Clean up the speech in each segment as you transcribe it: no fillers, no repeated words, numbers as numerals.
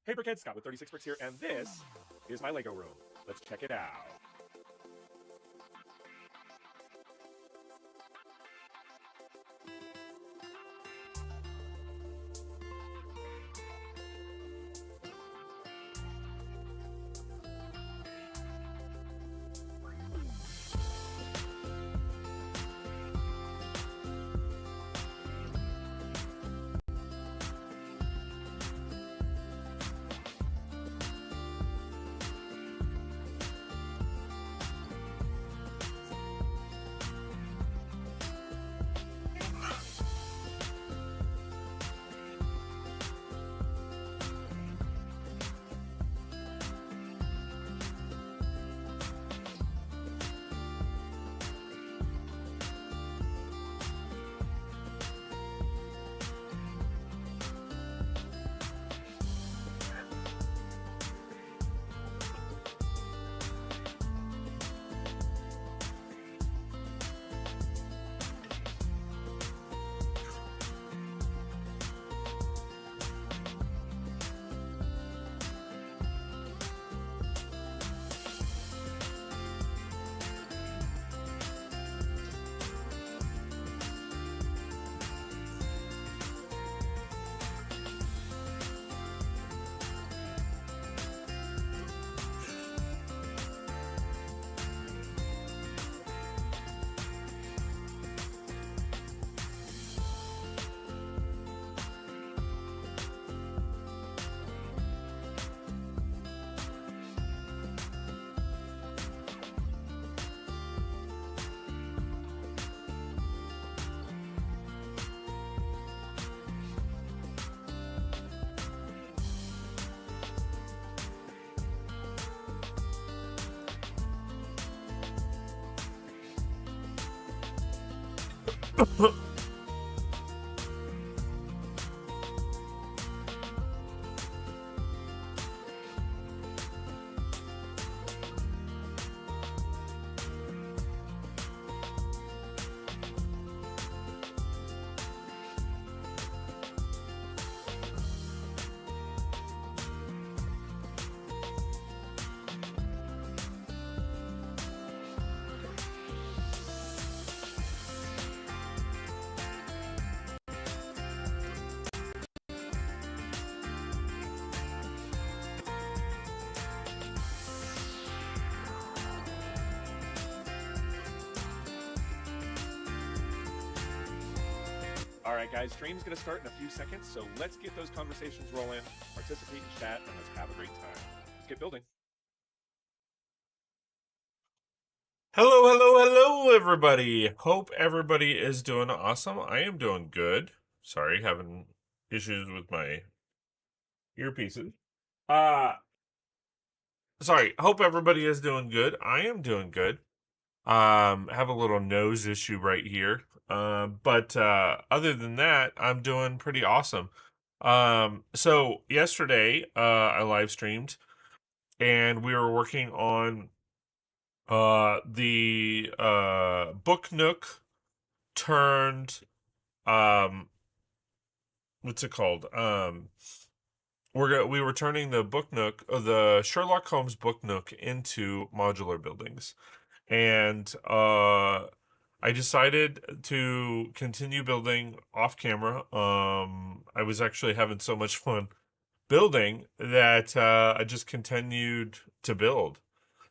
Hey Brixheads, Scott with 36 Bricks here, and this is my Lego room. Let's check it out. All right, guys, stream's going to start in a few seconds, so let's get those conversations rolling, participate in chat, and let's have a great time. Let's get building. Hello, everybody. Hope everybody is doing awesome. I am doing good. Sorry, having issues with my earpieces. Sorry. Hope everybody is doing good. I am doing good. Have a little nose issue right here. But other than that, I'm doing pretty awesome. So yesterday, I live streamed and we were working on the book Nook turned what's it called? We were turning the book Nook, the Sherlock Holmes book Nook into modular buildings, and I decided to continue building off camera. I was actually having so much fun building that I just continued to build.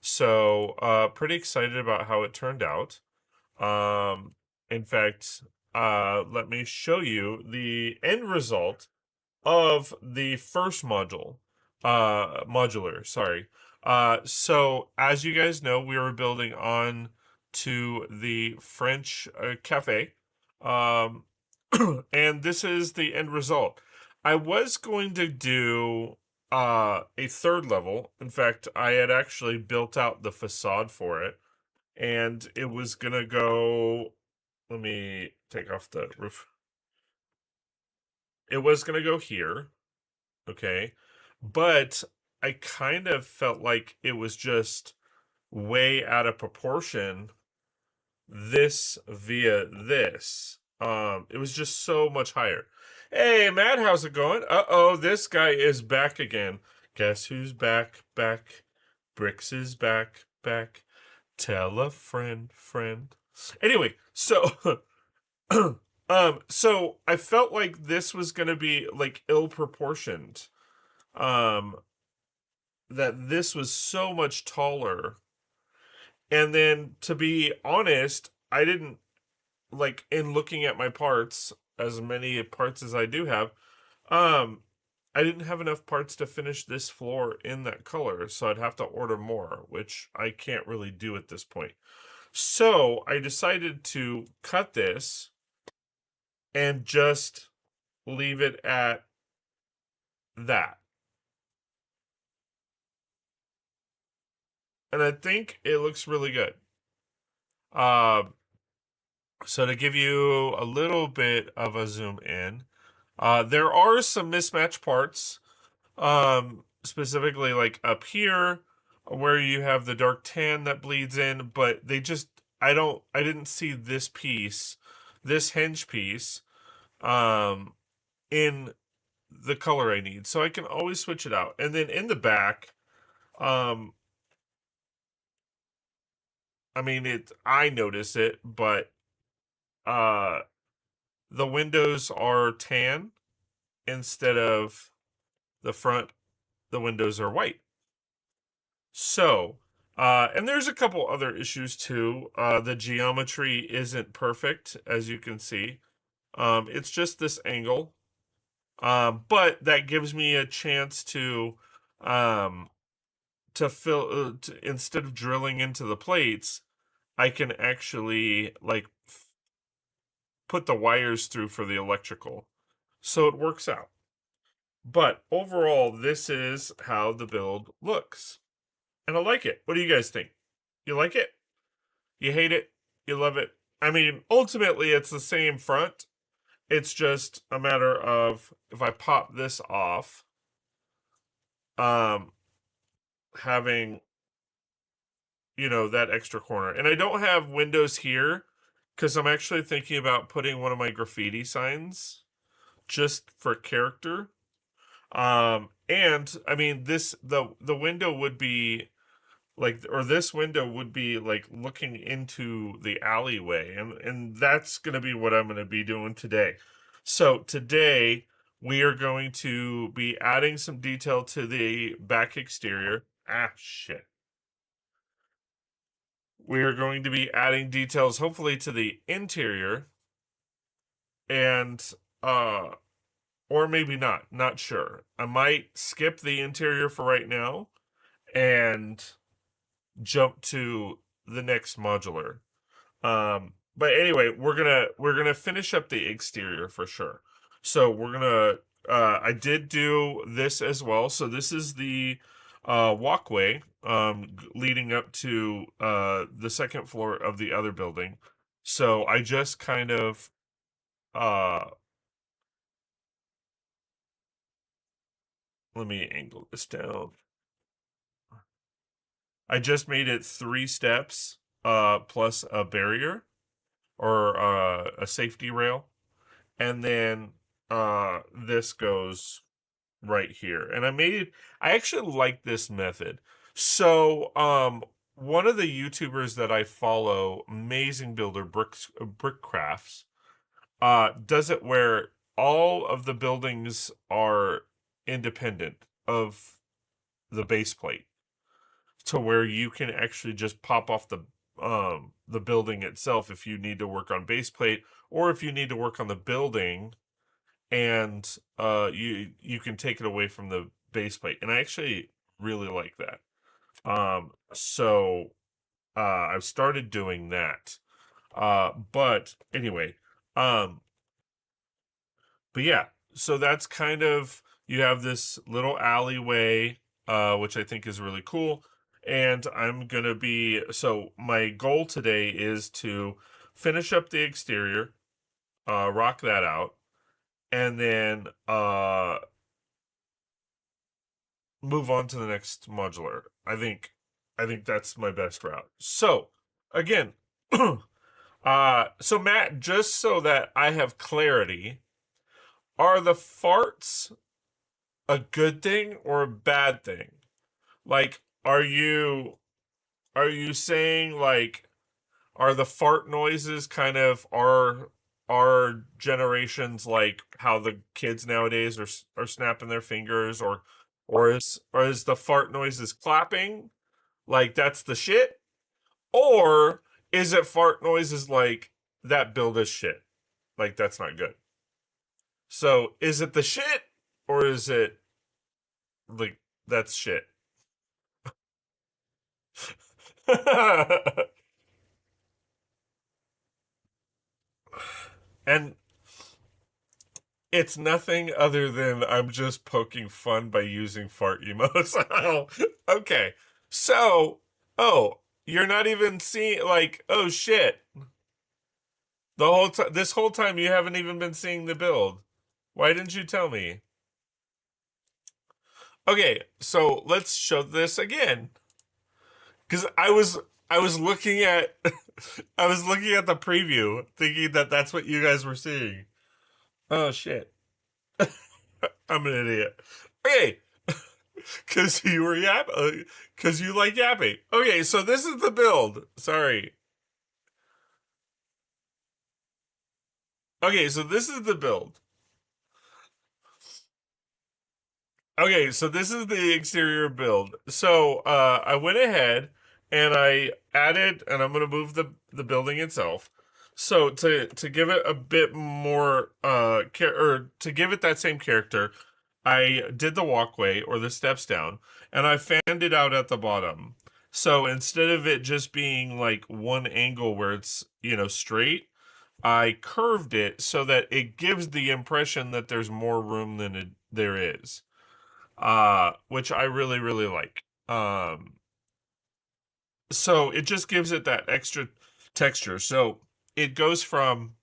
So pretty excited about how it turned out. In fact, let me show you the end result of the first modular. Sorry. So as you guys know, we were building on to the French cafe. Um, and this is the end result. I was going to do a third level. In fact, I had actually built out the facade for it, and it was gonna go. Let me take off the roof. It was gonna go here, okay, but I kind of felt like it was just way out of proportion this via this. It was just so much higher. Hey, Matt, how's it going? Uh-oh, this guy is back again. Guess who's back? Back. Brix is back. Back. Tell a friend, friend. Anyway, so so I felt like this was gonna be like ill proportioned. Um, that this was so much taller. And then to be honest, I didn't like in looking at my parts, as many parts as I do have, um, I didn't have enough parts to finish this floor in that color, so I'd have to order more, which I can't really do at this point. So I decided to cut this and just leave it at that. And I think it looks really good. Uh, so to give you a little bit of a zoom in, there are some mismatched parts, specifically like up here where you have the dark tan that bleeds in, but I didn't see this piece, this hinge piece, um, in the color I need. So I can always switch it out. And then in the back, um, I mean, I notice it, but, uh, the windows are tan instead of the front, the windows are white. So, and there's a couple other issues too. The geometry isn't perfect, as you can see. It's just this angle. But that gives me a chance um, to fill, instead of drilling into the plates, I can actually like put the wires through for the electrical. So it works out. But overall, this is how the build looks. And I like it. What do you guys think? You like it? You hate it? You love it? I mean, ultimately, it's the same front. It's just a matter of if I pop this off, um, having, that extra corner. And I don't have windows here because I'm actually thinking about putting one of my graffiti signs just for character. And I mean, the window would be like, or this window would be like looking into the alleyway, and that's going to be what I'm going to be doing today. So today we are going to be adding some detail to the back exterior. Ah, shit. We are going to be adding details hopefully to the interior, and or maybe not sure. I might skip the interior for right now and jump to the next modular. But anyway, we're gonna finish up the exterior for sure. So we're gonna I did do this as well. So this is the walkway leading up to the second floor of the other building. So I just kind of uh let me angle this down. I just made it 3 steps plus a barrier or a safety rail, and then this goes right here. And I actually like this method. So one of the YouTubers that I follow, Amazing Builder Brick Crafts, does it where all of the buildings are independent of the base plate, to where you can actually just pop off the building itself if you need to work on base plate, or if you need to work on the building, and you can take it away from the base plate. And I actually really like that. So I've started doing that. But anyway, um, but yeah, so that's kind of, you have this little alleyway, which I think is really cool. And I'm gonna be, so my goal today is to finish up the exterior, rock that out, and then move on to the next modular. I think that's my best route. So again, so Matt, just so that I have clarity, are the farts a good thing or a bad thing? Like, are you saying like, are the fart noises kind of our generations, like how the kids nowadays are snapping their fingers, or is the fart noises clapping, like that's the shit, or is it fart noises like that build is shit, like that's not good? So is it the shit, or is it like that's shit? And it's nothing other than I'm just poking fun by using fart emotes. Oh, okay. So, oh, you're not even seeing, like, oh shit. The whole time, this whole time, you haven't even been seeing the build. Why didn't you tell me? Okay, so let's show this again. Because I was looking at I was looking at the preview, thinking that that's what you guys were seeing. Oh shit. I'm an idiot. Okay, because you were because you like yapping. Okay, so this is the build. Sorry. Okay, so this is the build. Okay, so this is the exterior build. So I went ahead and I added, and I'm gonna move the building itself. So to give it a bit more or to give it that same character, I did the walkway or the steps down, and I fanned it out at the bottom. So instead of it just being like one angle where it's, straight, I curved it so that it gives the impression that there's more room than there is. Which I really, really like. So it just gives it that extra texture. So it goes from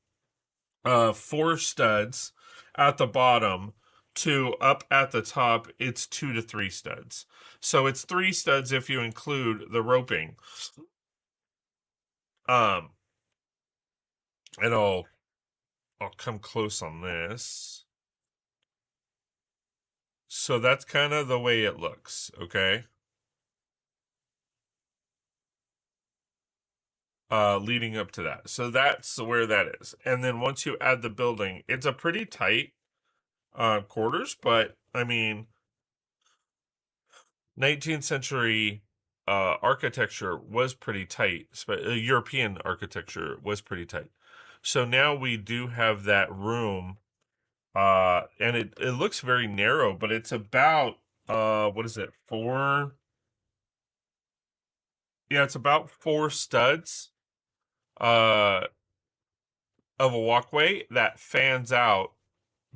four studs at the bottom to up at the top, it's 2 to 3 studs. So it's 3 studs if you include the roping. Um, and I'll come close on this. So that's kind of the way it looks, okay? Leading up to that. So that's where that is. And then once you add the building, it's a pretty tight quarters, but I mean, 19th century architecture was pretty tight. European architecture was pretty tight. So now we do have that room, and it looks very narrow, but it's about what is it? Four? Yeah, it's about 4 studs uh of a walkway that fans out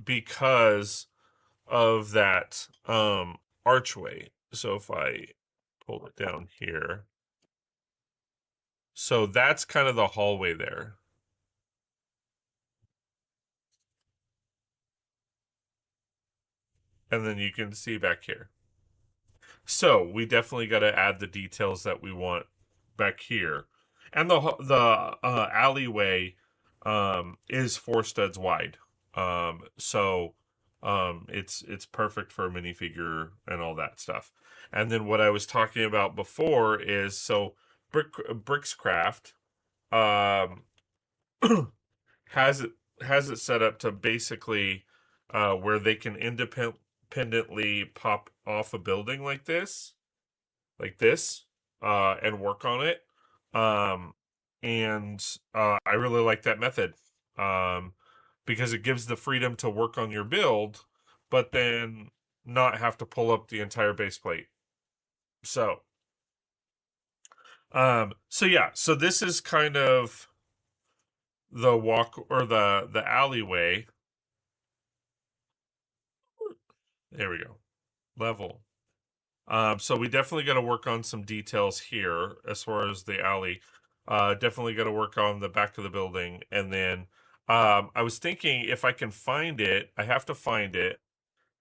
because of that archway. So if I pull it down here, so that's kind of the hallway there. And then you can see back here. So we definitely got to add the details that we want back here. And the alleyway is 4 studs wide. So it's perfect for a minifigure and all that stuff. And then what I was talking about before is, so Brixcraft um has it set up to basically where they can independently pop off a building like this, and work on it. Um, and I really like that method, because it gives the freedom to work on your build, but then not have to pull up the entire base plate. So So yeah, so this is kind of the walk or the alleyway. There we go. Level. So we definitely got to work on some details here as far as the alley. Definitely got to work on the back of the building, and then I was thinking if I can find it, I have to find it.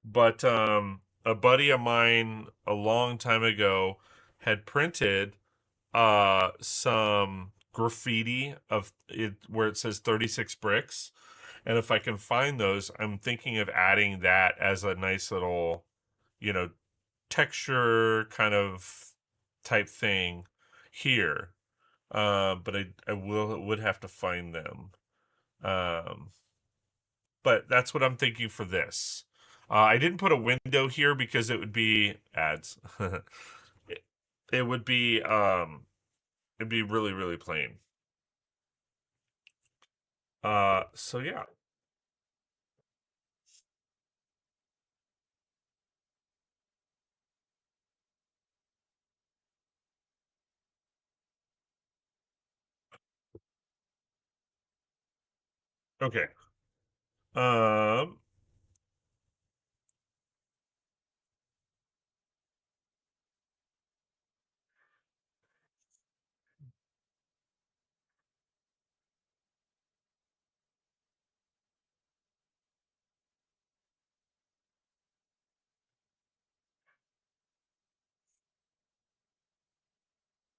But a buddy of mine a long time ago had printed some graffiti of it where it says 36 bricks, and if I can find those, I'm thinking of adding that as a nice little, you know, texture kind of type thing here. But I would have to find them. Um, but that's what I'm thinking for this. I didn't put a window here because it would be ads. it, it would be it'd be really really plain. So yeah. Okay. Um.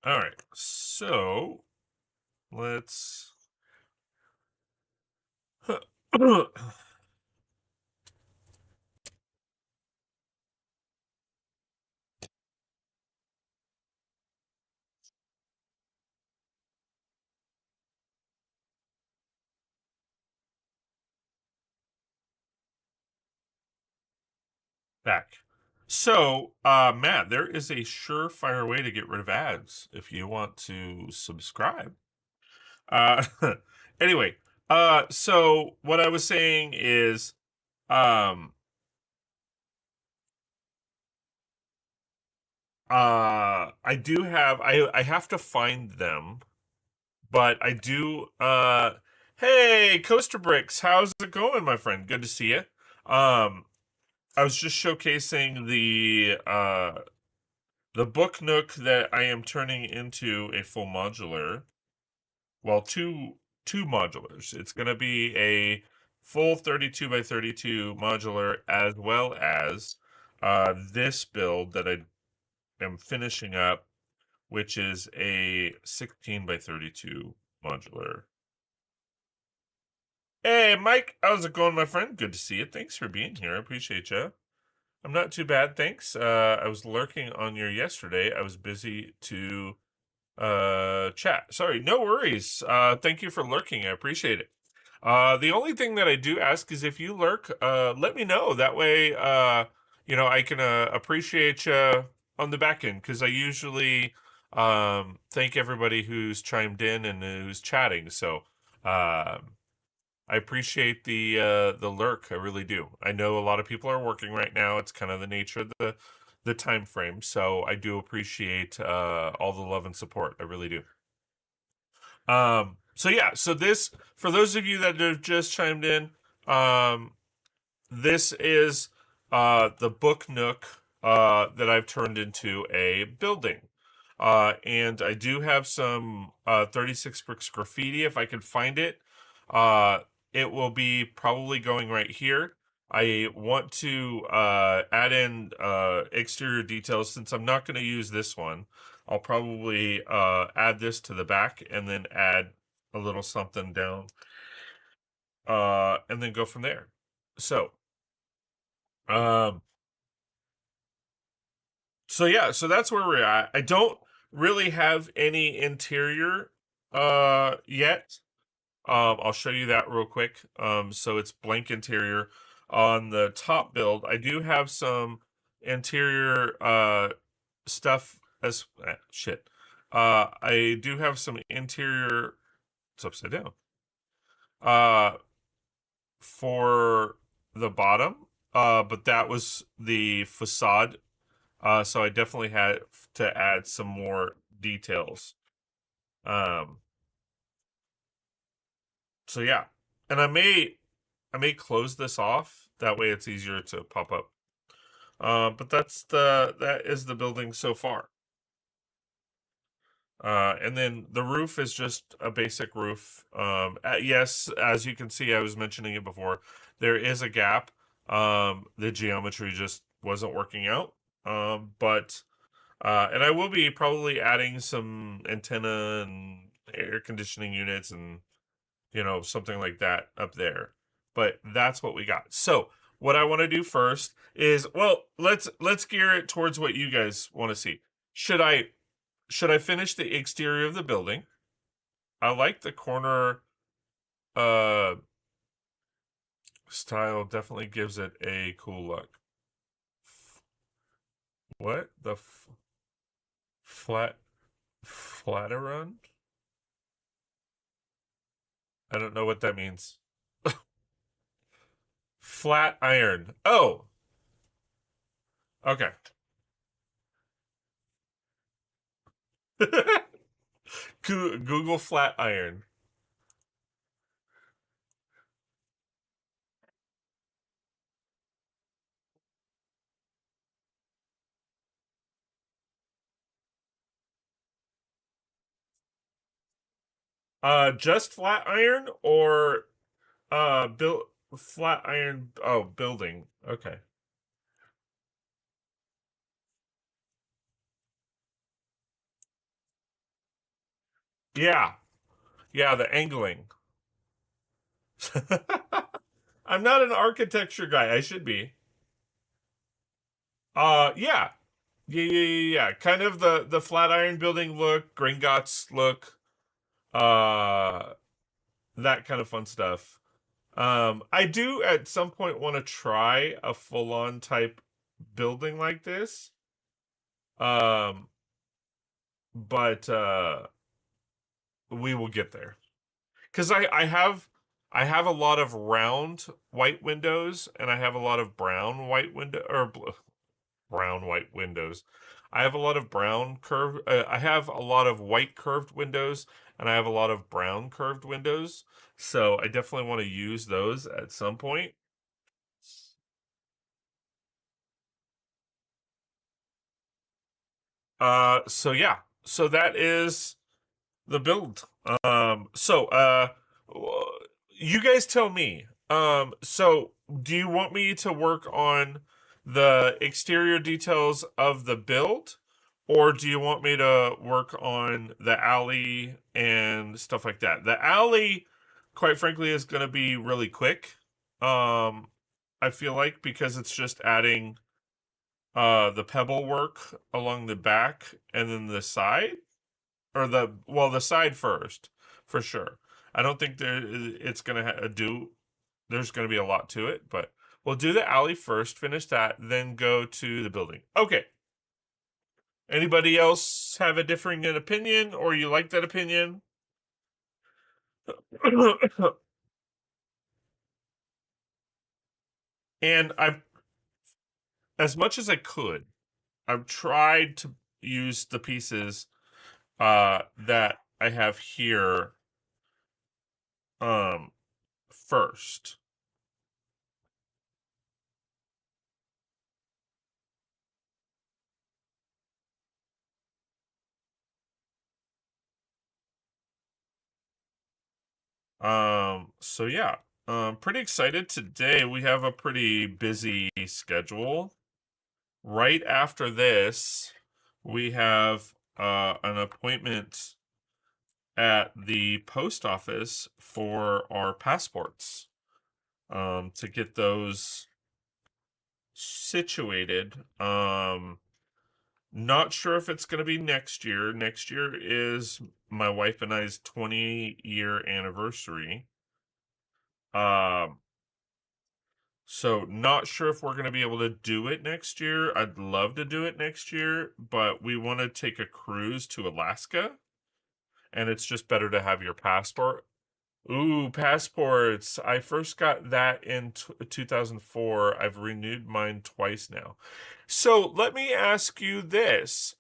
All right. So let's. Back. So, Matt, there is a surefire way to get rid of ads if you want to subscribe. Uh, anyway, so what I was saying is, um, I do have, I have to find them, but I do, hey, Coaster Bricks, how's it going, my friend? Good to see you. Um, I was just showcasing the book Nook that I am turning into a full modular. Well, two modulars. It's going to be a full 32 by 32 modular as well as this build that I am finishing up, which is a 16 by 32 modular. Hey, Mike, how's it going, my friend? Good to see you. Thanks for being here. I appreciate you. I'm not too bad, thanks. I was lurking on your yesterday. I was busy to chat. Sorry, no worries. Thank you for lurking. I appreciate it. The only thing that I do ask is if you lurk, let me know. That way, I can appreciate you on the back end because I usually thank everybody who's chimed in and who's chatting. So, I appreciate the lurk. I really do. I know a lot of people are working right now. It's kind of the nature of the time frame. So I do appreciate all the love and support. I really do. So yeah, so this for those of you that have just chimed in, um, this is the book Nook that I've turned into a building. And I do have some 36 bricks graffiti if I can find it. Uh, it will be probably going right here. I want to add in exterior details since I'm not going to use this one. I'll probably add this to the back and then add a little something down and then go from there. So, um, so yeah, so that's where we're at. I don't really have any interior yet. I'll show you that real quick. So it's blank interior on the top build. I do have some interior stuff as shit. I do have some interior. It's upside down. Uh, for the bottom. But that was the facade. So I definitely had to add some more details. Um, so yeah, and I may close this off. That way, it's easier to pop up. But that is the building so far. And then the roof is just a basic roof. Yes, as you can see, I was mentioning it before. There is a gap. The geometry just wasn't working out. But and I will be probably adding some antenna and air conditioning units and something like that up there. But that's what we got. So what I want to do first is, well, let's gear it towards what you guys want to see. Should I finish the exterior of the building? I like the corner uh style, definitely gives it a cool look. What? The flatirun? I don't know what that means. Flat iron. Oh, okay. Google flat iron. Just flat iron or build flat iron, oh, building. Okay. Yeah. Yeah, the angling. I'm not an architecture guy. I should be. Yeah. Yeah. Kind of the Flatiron Building look, Gringotts look, uh, that kind of fun stuff. I do at some point want to try a full-on type building like this. Um, but we will get there. Because I have a lot of round white windows and I have a lot of brown white window or brown white windows. I have a lot of brown curved. I have a lot of white curved windows, and I have a lot of brown curved windows. So I definitely want to use those at some point. So yeah, so that is the build. So you guys tell me. So do you want me to work on the exterior details of the build, or do you want me to work on the alley and stuff like that? The alley, quite frankly, is going to be really quick. Um, I feel like because it's just adding the pebble work along the back and then the side or the side first for sure. I don't think it's gonna do. There's gonna be a lot to it, but we'll do the alley first, finish that, then go to the building. Okay. Anybody else have a differing opinion, or you like that opinion? And I've, as much as I could, I've tried to use the pieces that I have here um first. So yeah, pretty excited today. We have a pretty busy schedule. Right after this, we have an appointment at the post office for our passports to get those situated. Not sure if it's going to be next year. Next year is my wife and I's 20-year anniversary. Um, so not sure if we're going to be able to do it next year. I'd love to do it next year, but we want to take a cruise to Alaska, and it's just better to have your passport. Ooh, passports. I first got that in 2004. I've renewed mine twice now. So let me ask you this.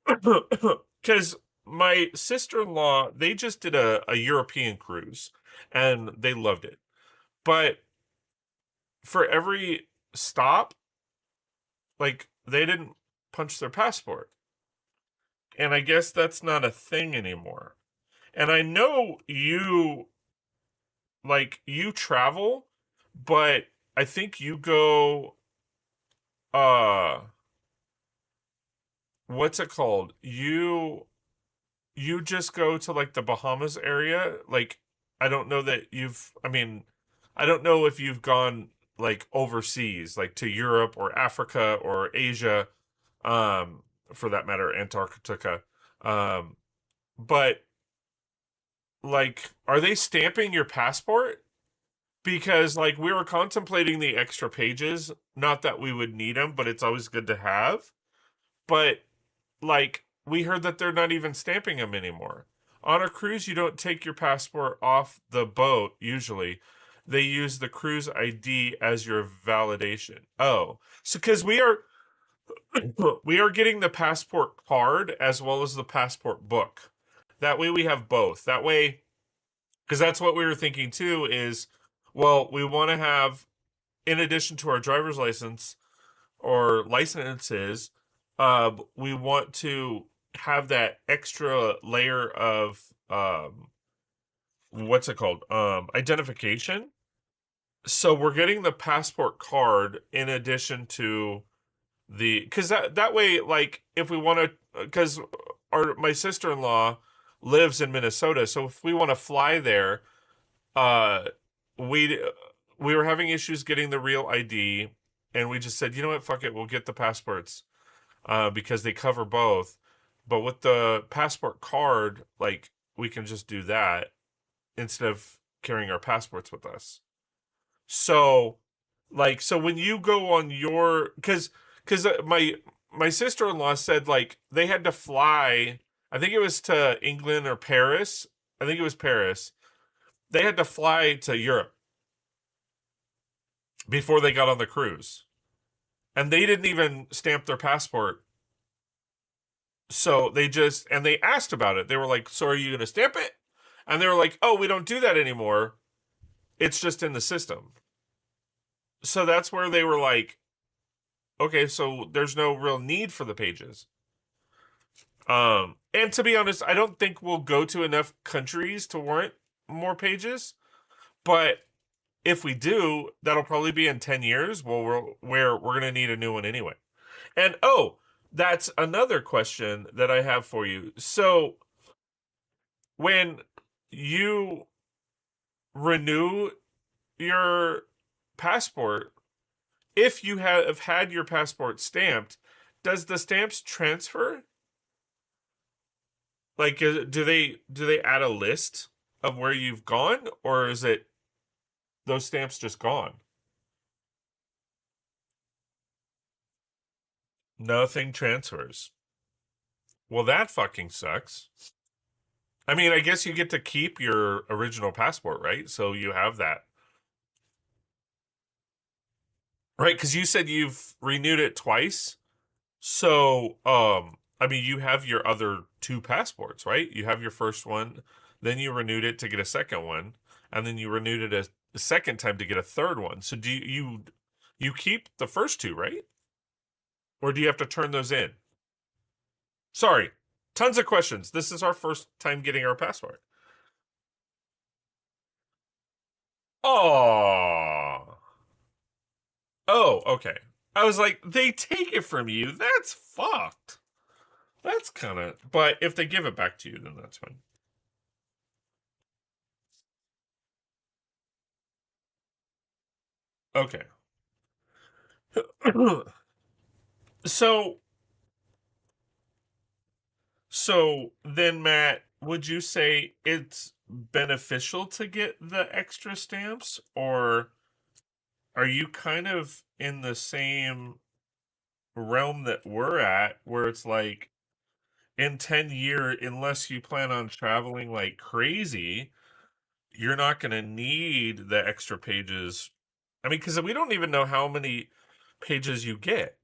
Because my sister-in-law, they just did a European cruise and they loved it. But for every stop, like they didn't punch their passport. And I guess that's not a thing anymore. And I know you travel, but I think you go uh what's it called? You just go to like the Bahamas area. Like I don't know that I don't know if you've gone like overseas, like to Europe or Africa or Asia, um, for that matter, Antarctica. Um, but like, are they stamping your passport? Because like we were contemplating the extra pages, not that we would need them, but it's always good to have. But like we heard that they're not even stamping them anymore. On a cruise, you don't take your passport off the boat usually. They use the cruise ID as your validation. Oh, so because we are getting the passport card as well as the passport book. That way we have both. That way, because that's what we were thinking too. Is well, we want to have in addition to our driver's license or licenses, we want to have that extra layer of what's it called? Identification. So we're getting the passport card in addition to the because that way, like if we want to, because our my sister in law lives in Minnesota, so if we want to fly there, uh, we we were having issues getting the real ID, and we just said, you know what, fuck it, we'll get the passports, because they cover both. But with the passport card, like we can just do that instead of carrying our passports with us. So, like, so when you go on your, because my sister in law said like they had to fly. I think it was to England or Paris. I think it was Paris. They had to fly to Europe before they got on the cruise, and they didn't even stamp their passport. So they just and they asked about it. They were like, "So are you going to stamp it?" And they were like, "Oh, we don't do that anymore. It's just in the system." So that's where they were like, "Okay, so there's no real need for the pages." And to be honest, I don't think we'll go to enough countries to warrant more pages. But if we do, that'll probably be in 10 years where we're going to need a new one anyway. And oh, that's another question that I have for you. So when you renew your passport, if you have had your passport stamped, does the stamps transfer? Like, do they add a list of where you've gone, or is it those stamps just gone? Nothing transfers. Well, that fucking sucks. I mean, I guess you get to keep your original passport, right? So you have that. Right, because you said you've renewed it twice. So, I mean, you have your other two passports, right? You have your first one, then you renewed it to get a second one, and then you renewed it a second time to get a third one. So do you keep the first two, right? Or do you have to turn those in? Sorry, tons of questions. This is our first time getting our passport. Oh, oh, okay. I was like, they take it from you. That's fucked. That's kind of. But if they give it back to you, then that's fine. Okay. So, so then, Matt, would you say it's beneficial to get the extra stamps, or are you kind of in the same realm that we're at, where it's like in 10 year, unless you plan on traveling like crazy, you're not going to need the extra pages. I mean, because we don't even know how many pages you get.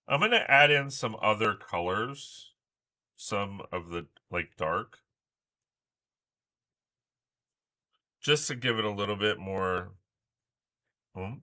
I'm gonna add in some other colors, some of the like dark, just to give it a little bit more. Hmm?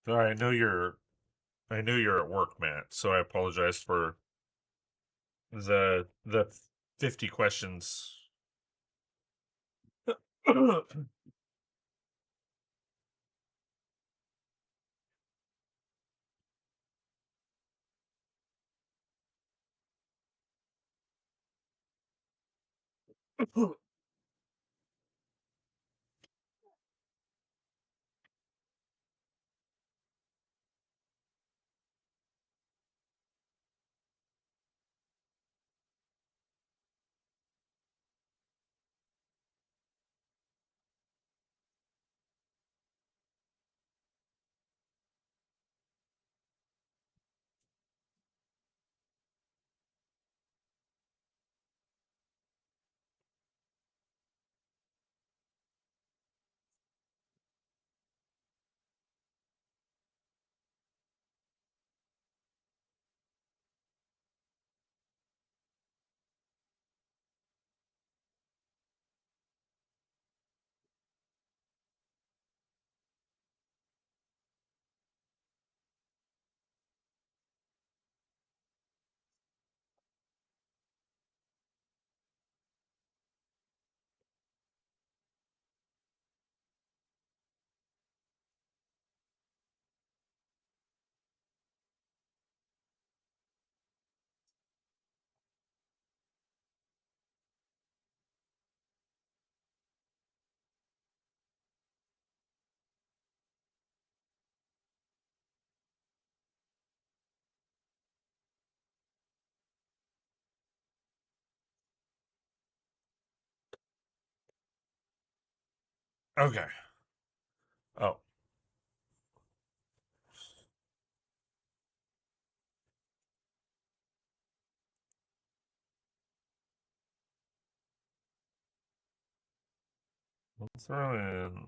Sorry, I know you're at work, Matt. So I apologize for the 50 questions. Okay. Oh, let's throw in.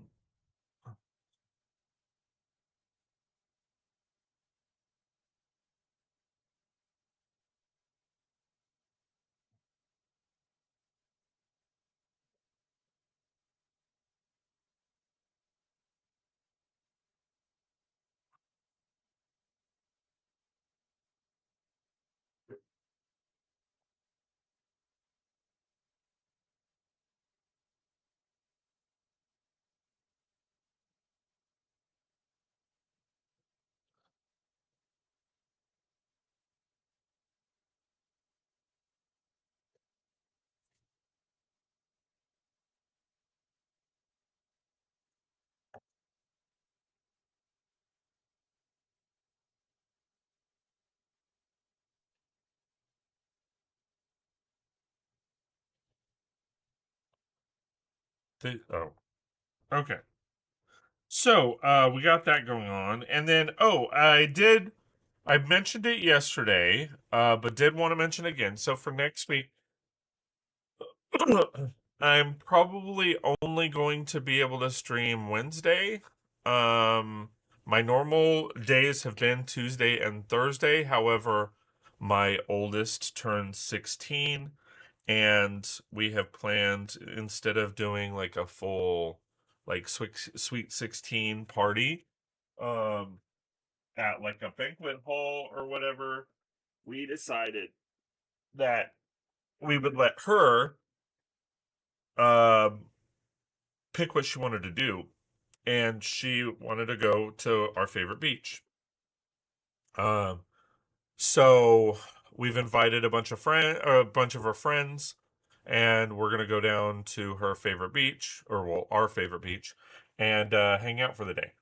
Oh, okay. So, we got that going on. And then, I mentioned it yesterday, but did want to mention again. So for next week, I'm probably only going to be able to stream Wednesday. Um, my normal days have been Tuesday and Thursday. However, my oldest turned 16 and we have planned, instead of doing like a full like sweet 16 party um at like a banquet hall or whatever, we decided that we would let her um pick what she wanted to do, and she wanted to go to our favorite beach. um So we've invited a bunch of our friends, and we're gonna go down to her favorite beach, or well, our favorite beach, and hang out for the day.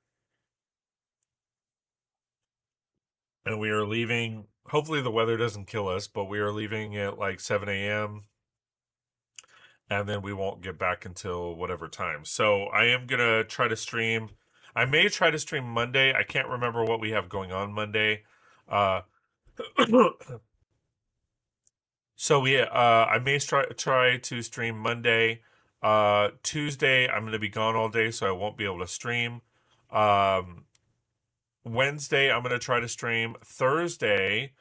And we are leaving. Hopefully, the weather doesn't kill us, but we are leaving at like 7 a.m. and then we won't get back until whatever time. So I am gonna try to stream. I may try to stream Monday. I can't remember what we have going on Monday. Uh, So I may try to stream Monday. Tuesday I'm going to be gone all day, so I won't be able to stream. Um, Wednesday I'm going to try to stream. Thursday,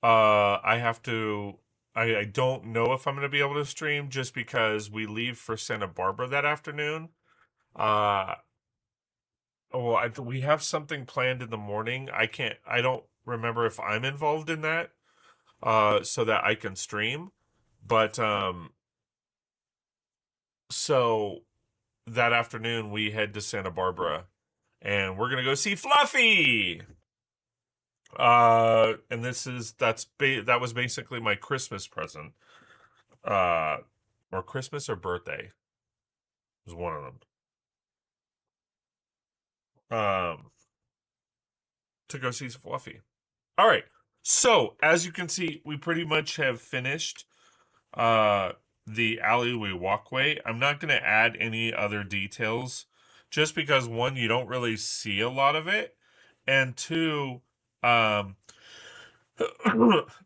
I have to. I don't know if I'm going to be able to stream just because we leave for Santa Barbara that afternoon. Uh, well, we have something planned in the morning. I can't. I don't remember if I'm involved in that. So that I can stream, but so that afternoon we head to Santa Barbara and we're gonna go see Fluffy. And that was basically my Christmas present. Uh, or Christmas or birthday. It was one of them. To go see Fluffy. All right. So as you can see, we pretty much have finished uh the alleyway walkway. I'm not going to add any other details just because one, you don't really see a lot of it, and two, um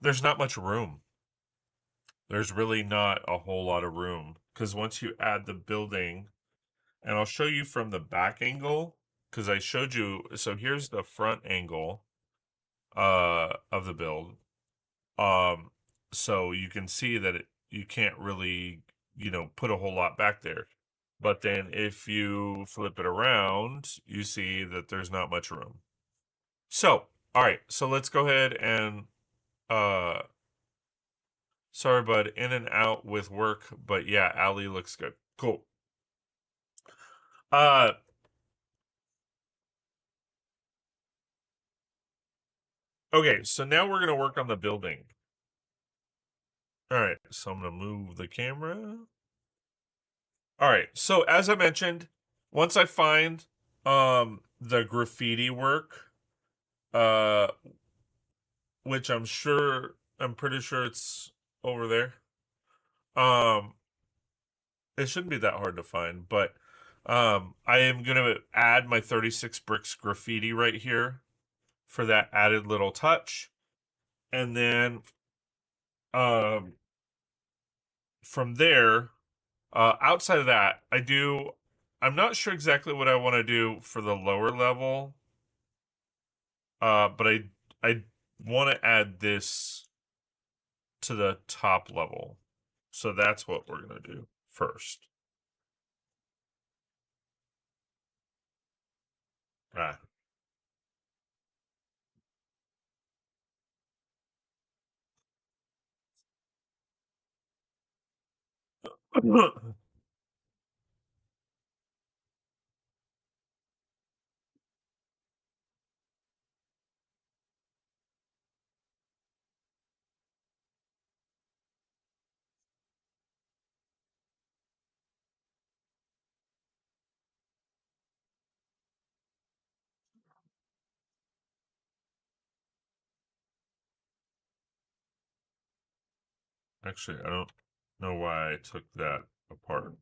there's not much room. There's really not a whole lot of room because once you add the building, and I'll show you from the back angle because I showed you. So here's the front angle of the build. Um, so you can see that you can't really, put a whole lot back there. But then if you flip it around, you see that there's not much room. So, all right, so let's go ahead and uh sorry bud, in and out with work, but yeah, Allie looks good. Cool. Uh okay, so now we're gonna work on the building. All right, so I'm gonna move the camera. All right. So as I mentioned, once I find the graffiti work, uh which I'm pretty sure it's over there. Um it shouldn't be that hard to find, but I am going to add my 36 bricks graffiti right here for that added little touch. And then um from there, outside of that, I'm not sure exactly what I want to do for the lower level. But I want to add this to the top level. So that's what we're going to do first. Ah. Actually, I don't know why I took that apart.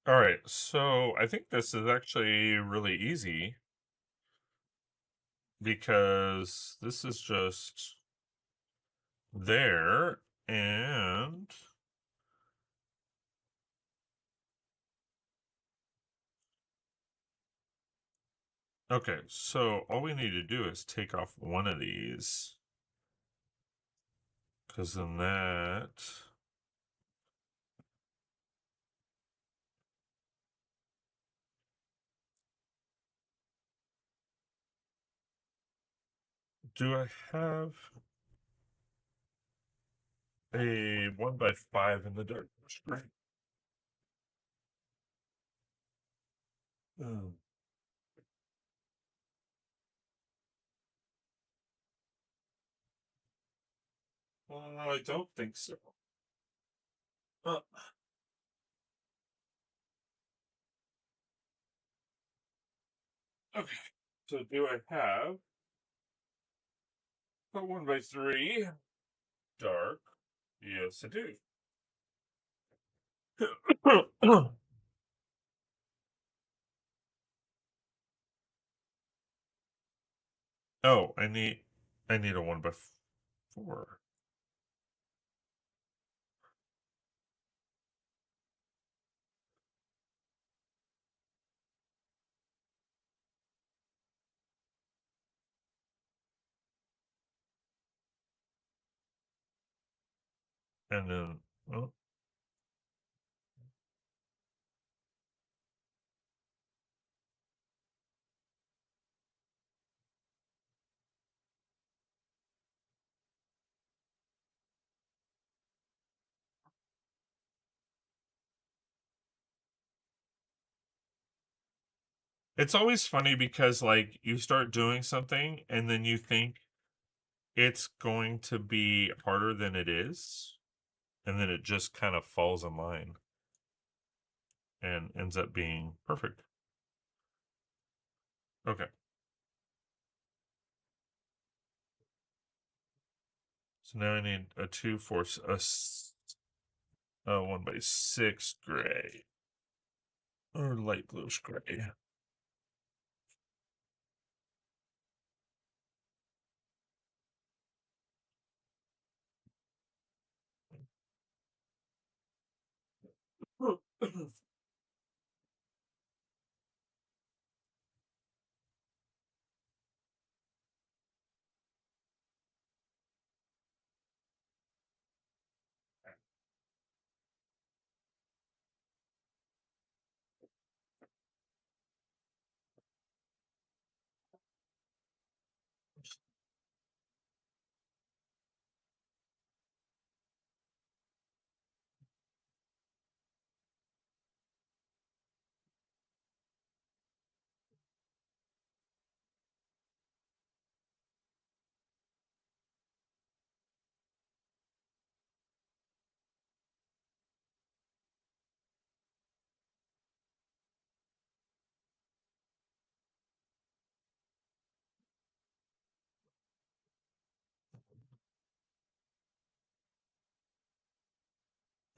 All right, so I think this is actually really easy because this is just there and okay, so all we need to do is take off one of these because then that do I have a 1x5 in the dark? Right. Oh. I don't think so. Uh, okay, so do I have a 1x3 dark? Yes, I do. Oh, I need a 1x4. And then oh, it's always funny because like you start doing something and then you think it's going to be harder than it is, and then it just kind of falls in line and ends up being perfect. Okay. So now I need a 1x6 gray or light bluish gray.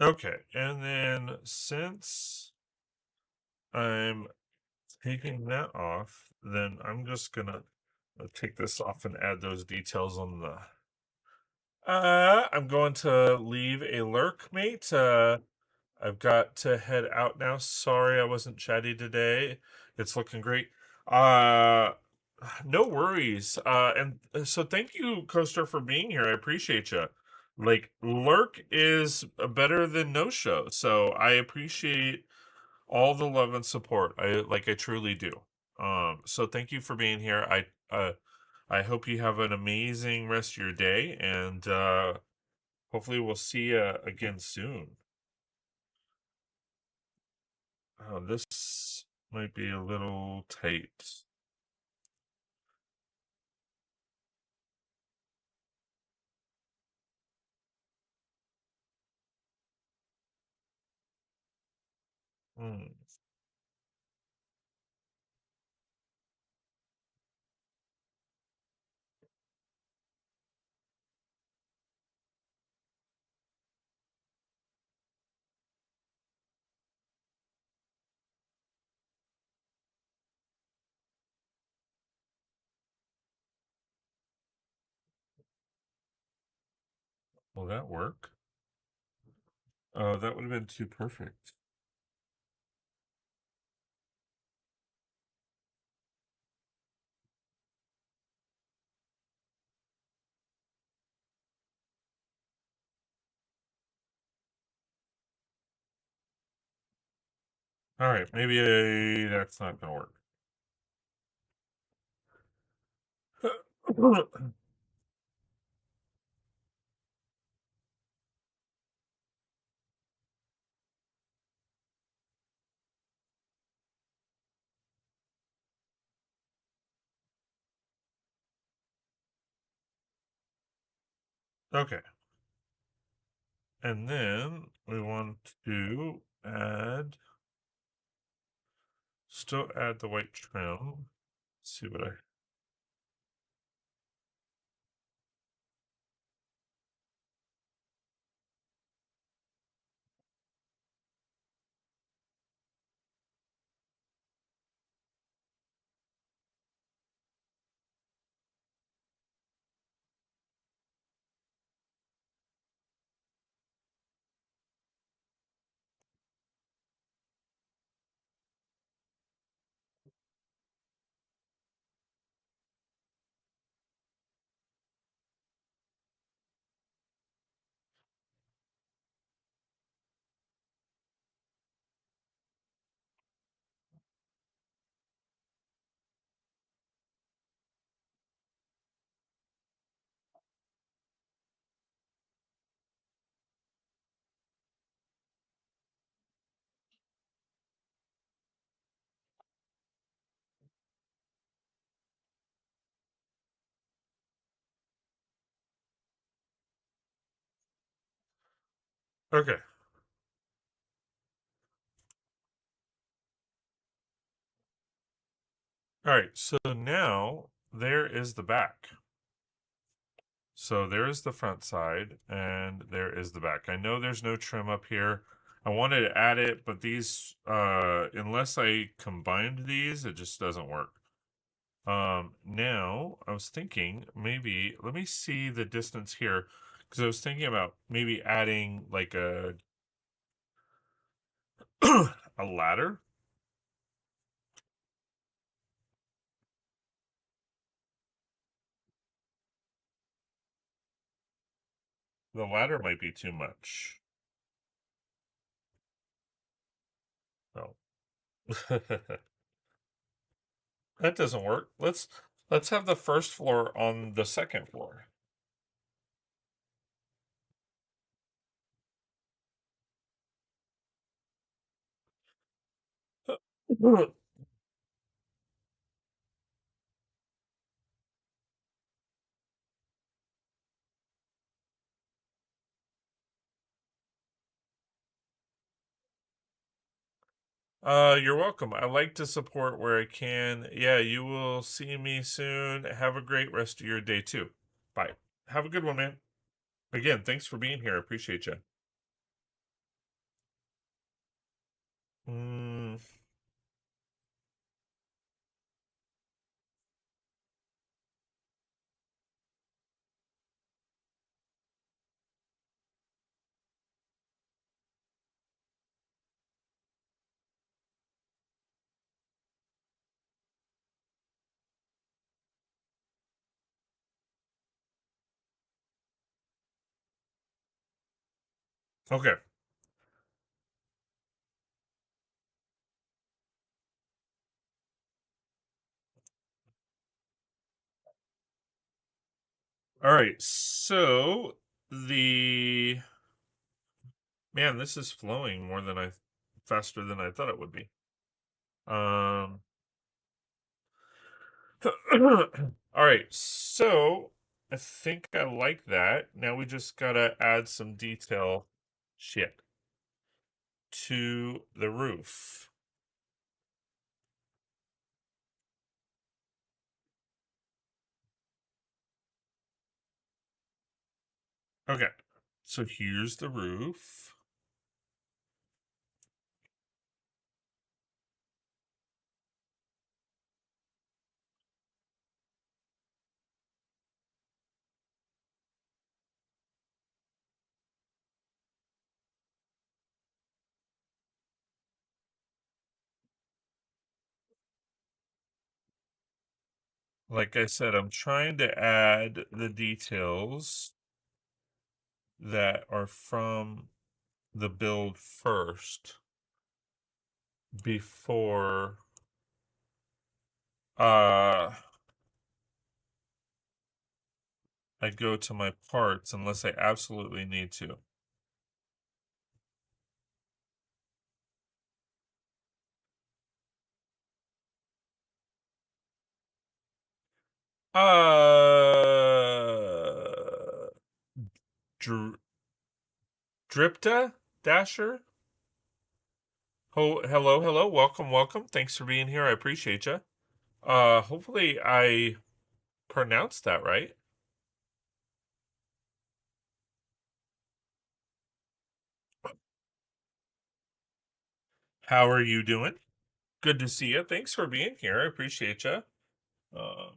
Okay, and then since I'm taking that off, then I'm just gonna take this off and add those details on the. I'm going to leave a lurk, mate. I've got to head out now. Sorry I wasn't chatty today. It's looking great. Uh, no worries. And so thank you, Coaster, for being here. I appreciate you. Like, lurk is better than no show, so I appreciate all the love and support. I truly do. So thank you for being here. I hope you have an amazing rest of your day, and hopefully we'll see you again soon. Oh, this might be a little tight. Hmm. Will that work? Oh, that would have been too perfect. All right, maybe that's not going to work. Okay. And then we want to still add the white trim. Let's see what I. Okay. All right. So now there is the back. So there is the front side and there is the back. I know there's no trim up here. I wanted to add it, but these, unless I combined these, it just doesn't work. Now I was thinking maybe, let me see the distance here, because I was thinking about maybe adding like a a ladder. The ladder might be too much. Oh. That doesn't work. Let's have the first floor on the second floor. You're welcome. I like to support where I can. Yeah, you will see me soon. Have a great rest of your day too. Bye. Have a good one, man. Again, thanks for being here. I appreciate you. Mm, okay. All right. So the man, this is flowing more than I faster than I thought it would be. Um All right. So I think I like that. Now we just gotta add some detail shit to the roof. Okay. So here's the roof. Like I said, I'm trying to add the details that are from the build first before I go to my parts, unless I absolutely need to. Dr- Dripta Dasher. Hello, welcome. Thanks for being here. I appreciate you. Hopefully I pronounced that right. How are you doing? Good to see you. Thanks for being here. I appreciate you. Uh,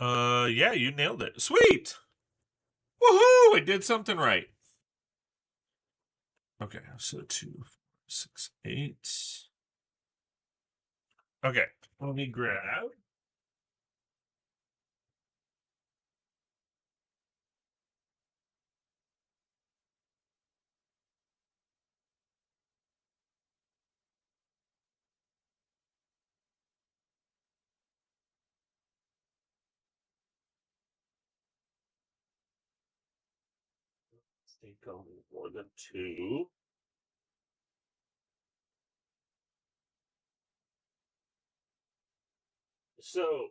uh, yeah, you nailed it. Sweet. Woohoo! I did something right. Okay, so 2, 4, 6, 8. Okay, let me grab. Take only more than 2. So,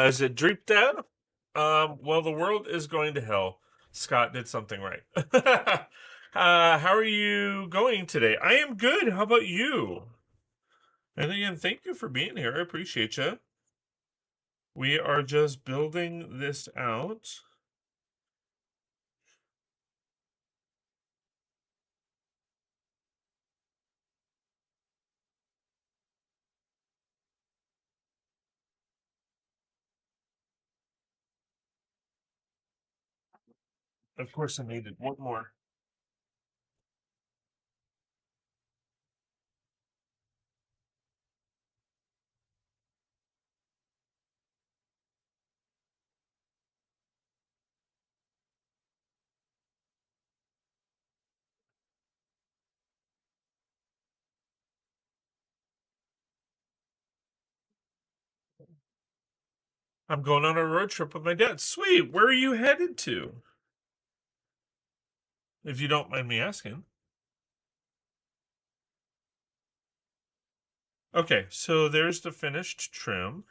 is it Dreep Dad? Well, the world is going to hell. Scott did something right. How are you going today? I am good. How about you? And again, thank you for being here. I appreciate you. We are just building this out. Of course, I needed one more. I'm going on a road trip with my dad. Sweet. Where are you headed to? If you don't mind me asking. Okay, so there's the finished trim.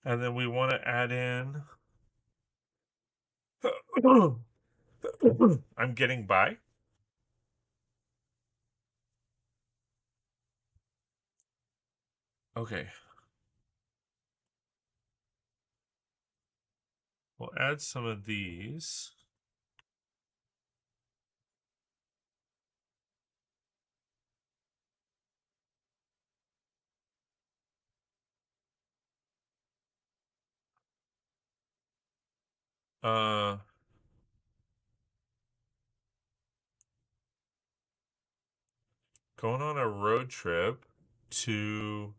And then we want to add in. I'm getting by. Okay. We'll add some of these. Uh, Going on a road trip to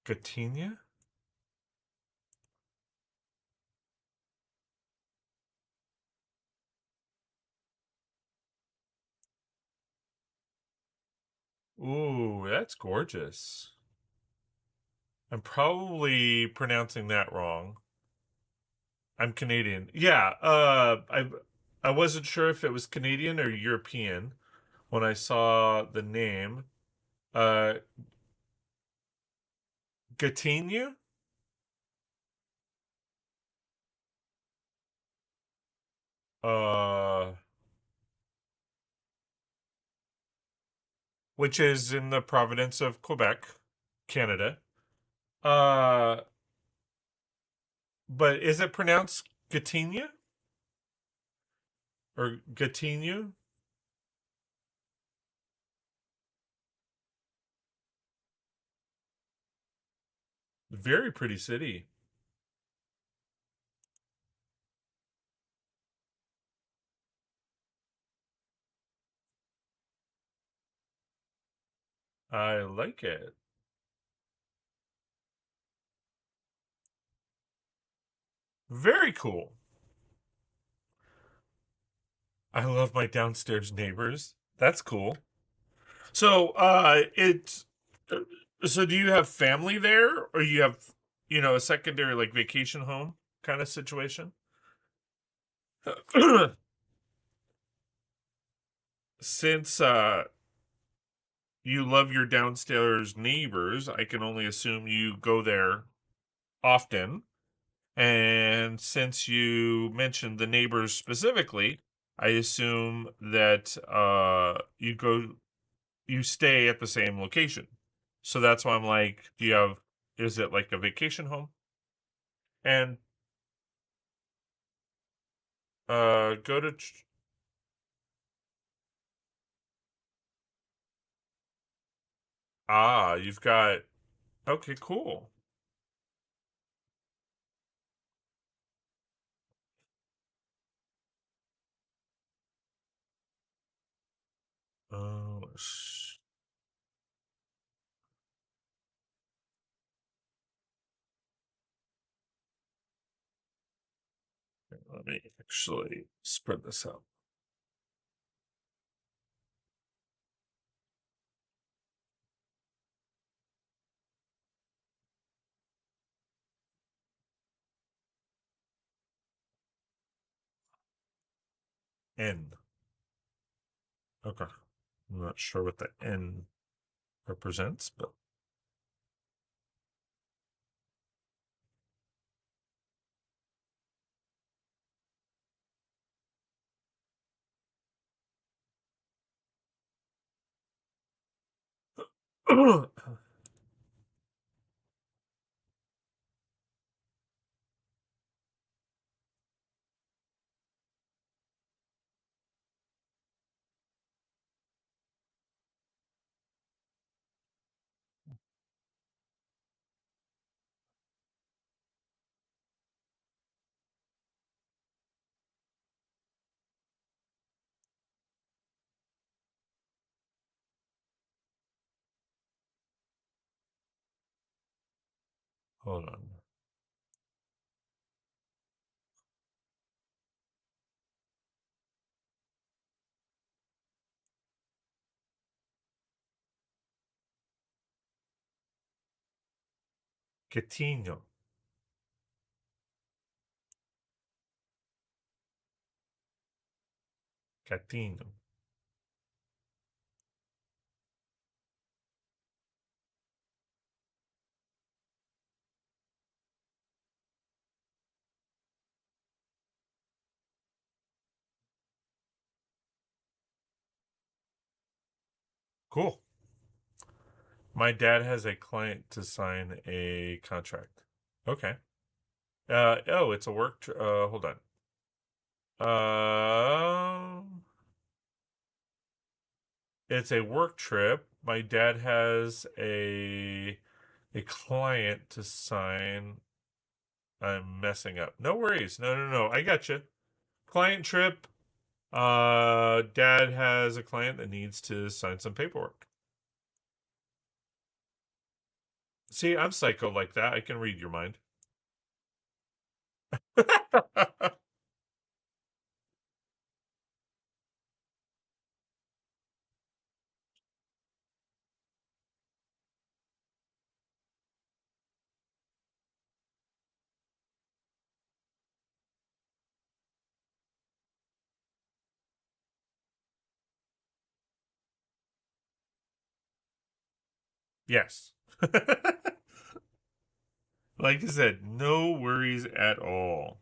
Gatinia? Ooh, that's gorgeous. I'm probably pronouncing that wrong. I'm Canadian. Yeah, I wasn't sure if it was Canadian or European when I saw the name. Uh Gatineau? uh, which is in the province of Quebec, Canada. Uh, but is it pronounced Gatineau or Gatineau? Very pretty city. I like it. Very cool. I love my downstairs neighbors. That's cool. So, it's so do you have family there, or you have, a secondary like vacation home kind of situation? Since you love your downstairs neighbors, I can only assume you go there often. And since you mentioned the neighbors specifically, I assume that you stay at the same location. So that's why I'm like, is it like a vacation home? And go to you've got okay, cool. Oh, let me actually spread this out. N. Okay. I'm not sure what the N represents, but hold on. Catino. Catino. Cool. My dad has a client to sign a contract. Okay. Oh, it's a hold on. It's a work trip. My dad has a client to sign. I'm messing up. No worries. No, no, no. I got you. Client trip. Dad has a client that needs to sign some paperwork. See, I'm psycho like that. I can read your mind. Yes. Like I said, no worries at all.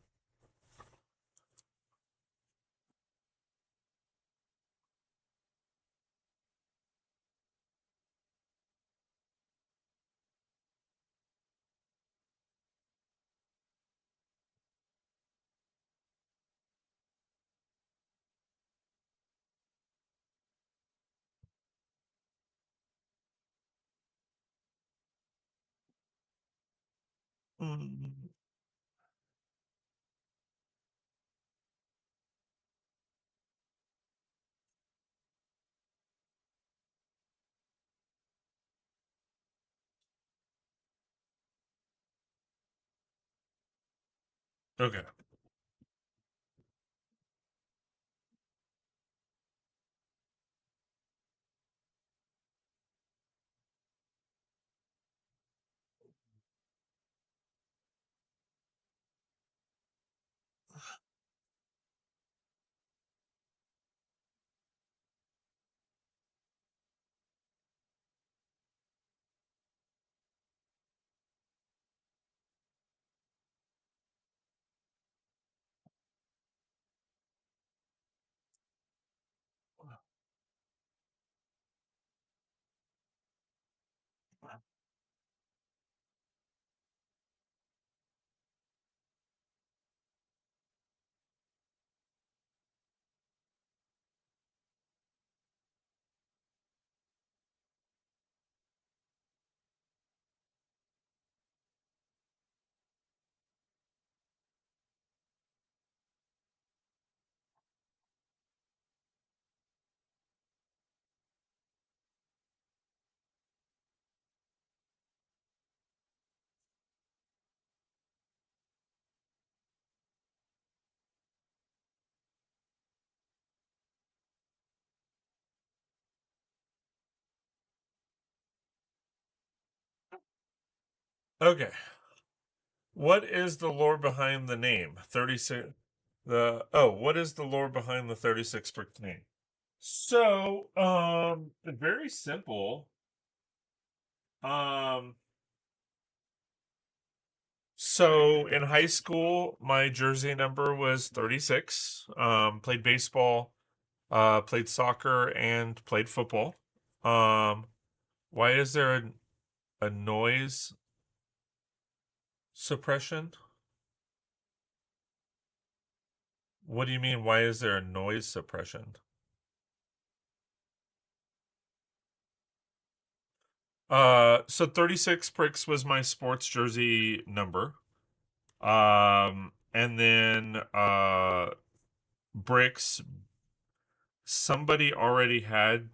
Okay. Okay. What is the lore behind the name? 36 what is the lore behind the 36 brick name? So, very simple. Um so in high school, my jersey number was 36. Played baseball, played soccer, and played football. Um why is there a noise suppression? What do you mean, why is there a noise suppression? So 36 pricks was my sports jersey number. And then bricks, somebody already had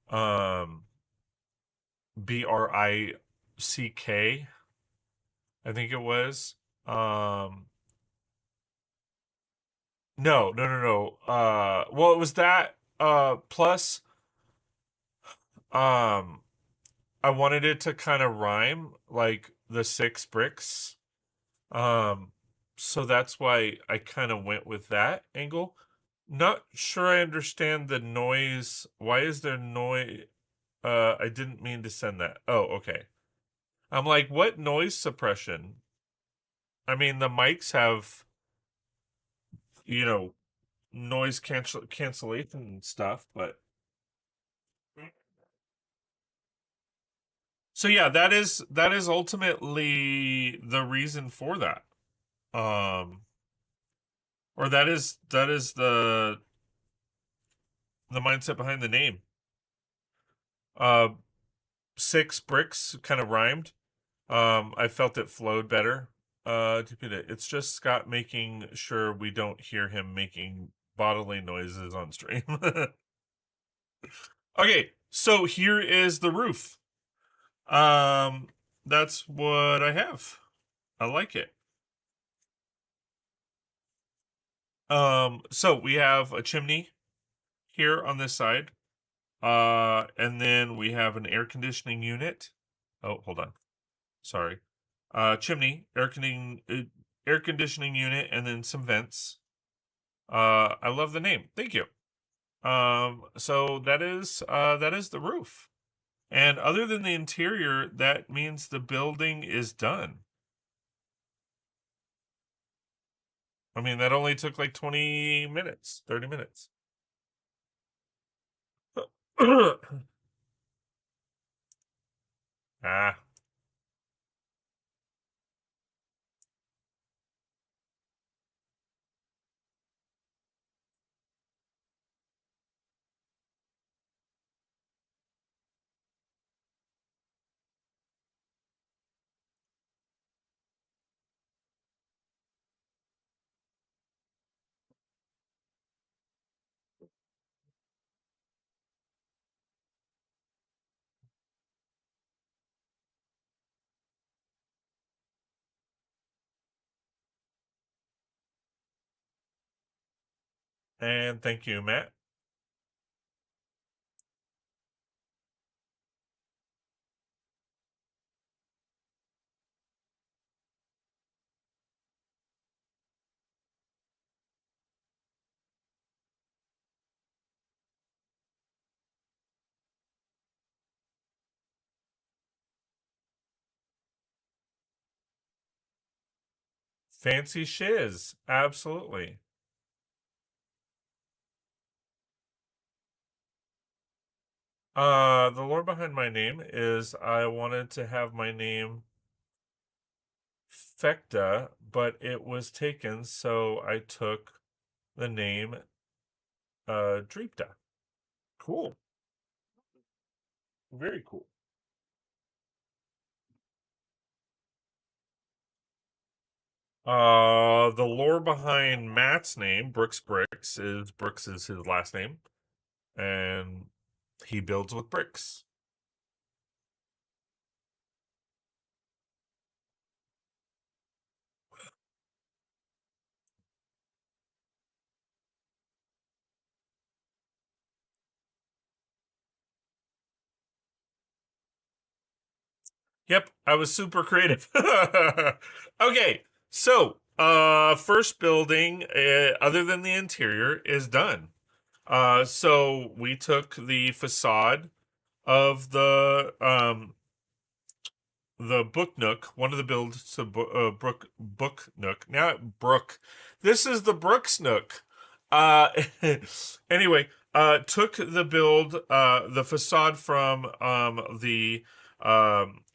um BRICK, I think it was. Um no. Well, it was that plus um I wanted it to kind of rhyme like the six bricks. Um, so that's why I kind of went with that angle. Not sure I understand the noise. Why is there noise? I didn't mean to send that. Oh, okay. I'm like, what noise suppression? I mean, the mics have, you know, noise cancellation and stuff, but so yeah, that is ultimately the reason for that. Um, or that is the mindset behind the name. Uh, six bricks kind of rhymed. I felt it flowed better. It's just Scott making sure we don't hear him making bodily noises on stream. Okay, so here is the roof. Um, that's what I have. I like it. So we have a chimney here on this side. And then we have an air conditioning unit. Oh, hold on. Sorry. Chimney, air conditioning unit, and then some vents. I love the name. Thank you. So that is the roof. And other than the interior, that means the building is done. I mean, that only took like 20 minutes, 30 minutes. Ah, And thank you, Matt. Fancy shiz. Absolutely. The lore behind my name is I wanted to have my name Fecta, but it was taken, so I took the name Dreepta. Cool. Very cool. The lore behind Matt's name, Bricks, is Brooks is his last name, and he builds with bricks. Yep, I was super creative. Okay, so first building, other than the interior, is done. So we took the facade of the book nook, one of the builds to book nook. Now Brook, this is the Brooks nook. Uh, anyway, took the build, the facade from the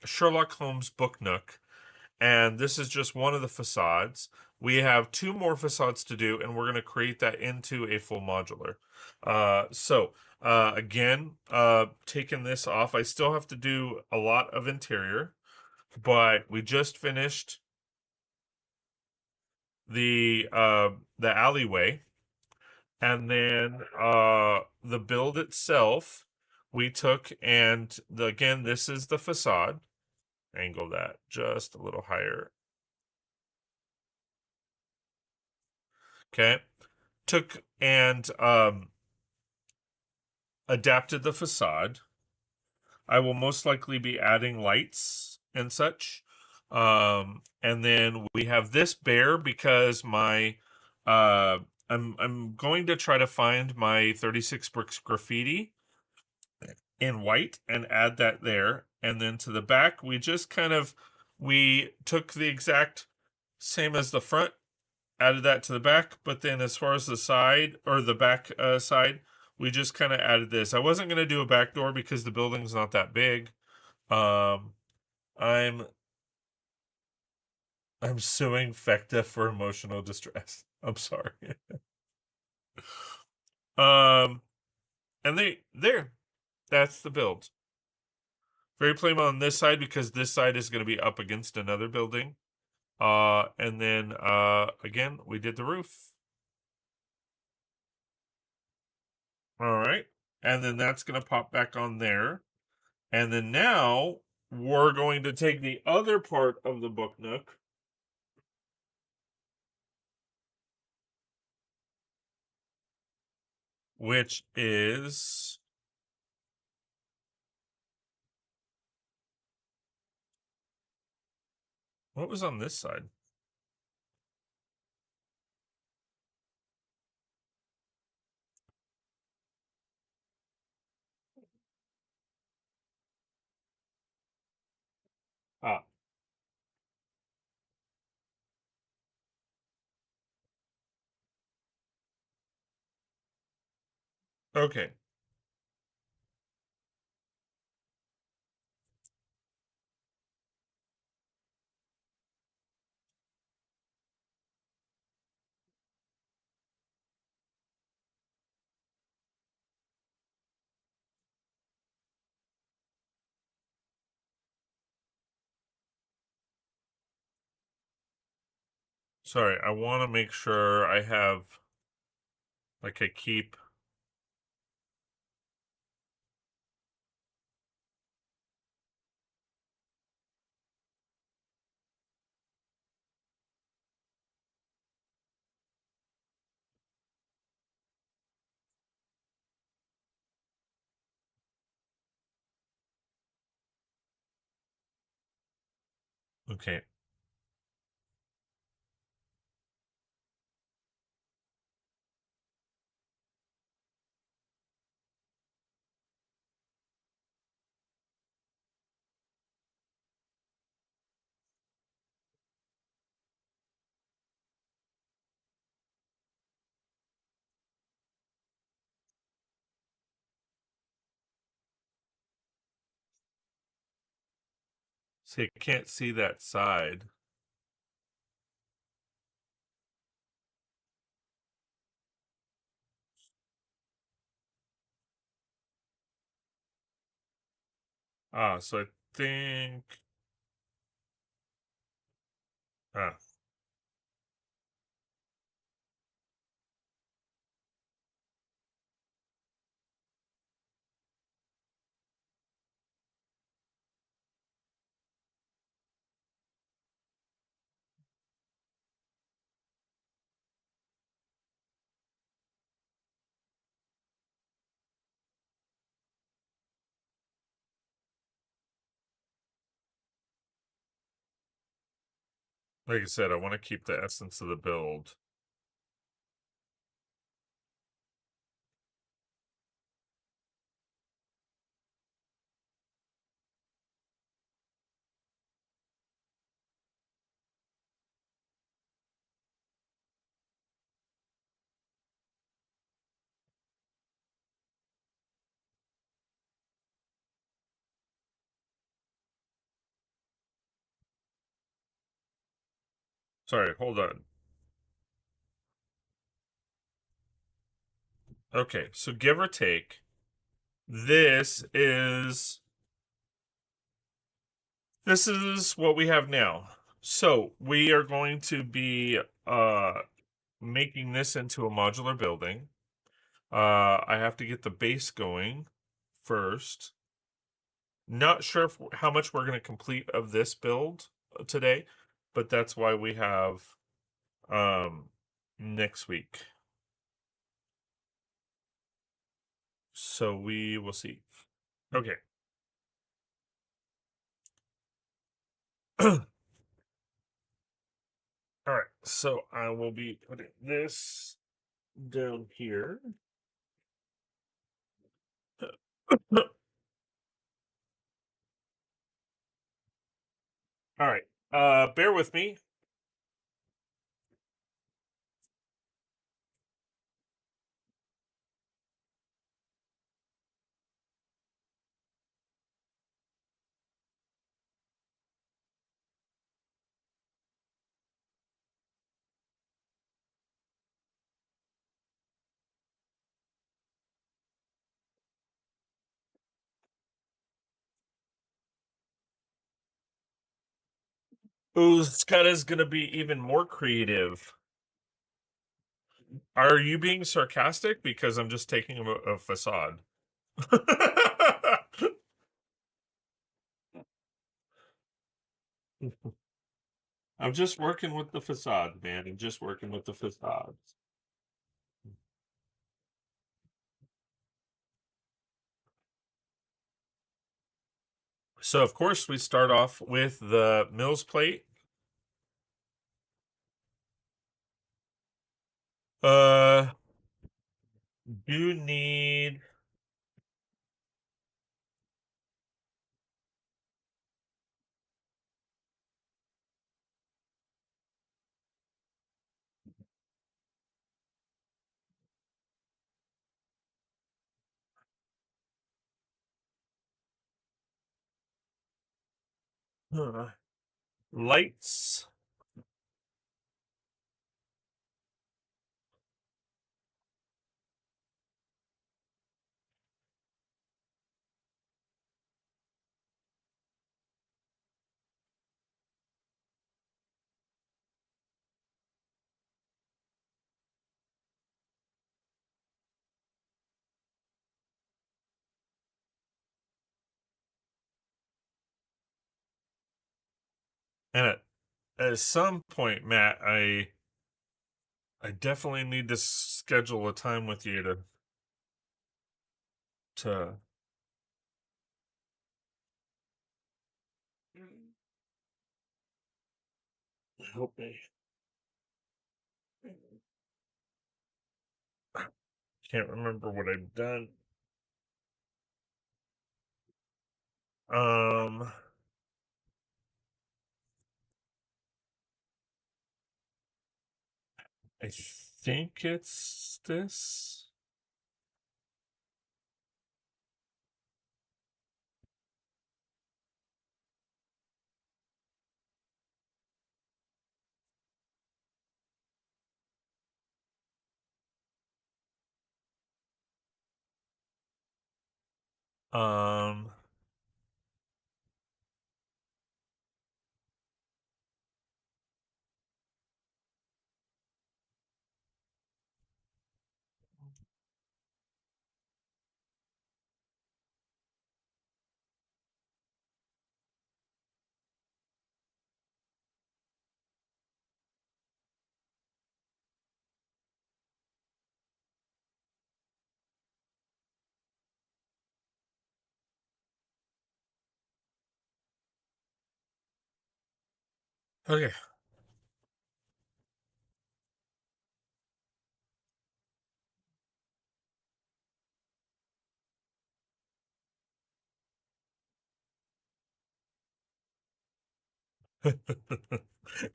Sherlock Holmes book nook, and this is just one of the facades. We have two more facades to do, and we're going to create that into a full modular. Again, taking this off, I still have to do a lot of interior, but we just finished the alleyway, and then the build itself we took, and again, this is the facade. Angle that just a little higher. Okay, took and adapted the facade. I will most likely be adding lights and such. And then we have this bear because my I'm going to try to find my 36 bricks graffiti in white and add that there. And then to the back, we just kind of we took the exact same as the front, added that to the back, but then as far as the side or the back side, we just kind of added this. I wasn't going to do a back door because the building's not that big. Um, I'm I'm suing Fecta for emotional distress. I'm sorry. um, and there, that's the build. Very plain on this side because this side is going to be up against another building. And then again, we did the roof. All right, and then that's going to pop back on there. And then now we're going to take the other part of the book nook, which is what was on this side? Ah, okay. Sorry, I want to make sure I have like I keep. Okay. So you can't see that side. So I think ah, like I said, I want to keep the essence of the build. Sorry, hold on. Okay, so give or take, this is what we have now. So we are going to be making this into a modular building. I have to get the base going first. Not sure how much we're going to complete of this build today, but that's why we have next week. So we will see. Okay. All right. So I will be putting this down here. All right. Bear with me. Ooh, Scudda's gonna be even more creative. Are you being sarcastic? Because I'm just taking a facade. I'm just working with the facade, man. I'm just working with the facades. So, of course, we start off with the Mills plate. Do need lights. And at some point, Matt, I definitely need to schedule a time with you to Help me. Can't remember what I've done. I think it's this. Um, okay.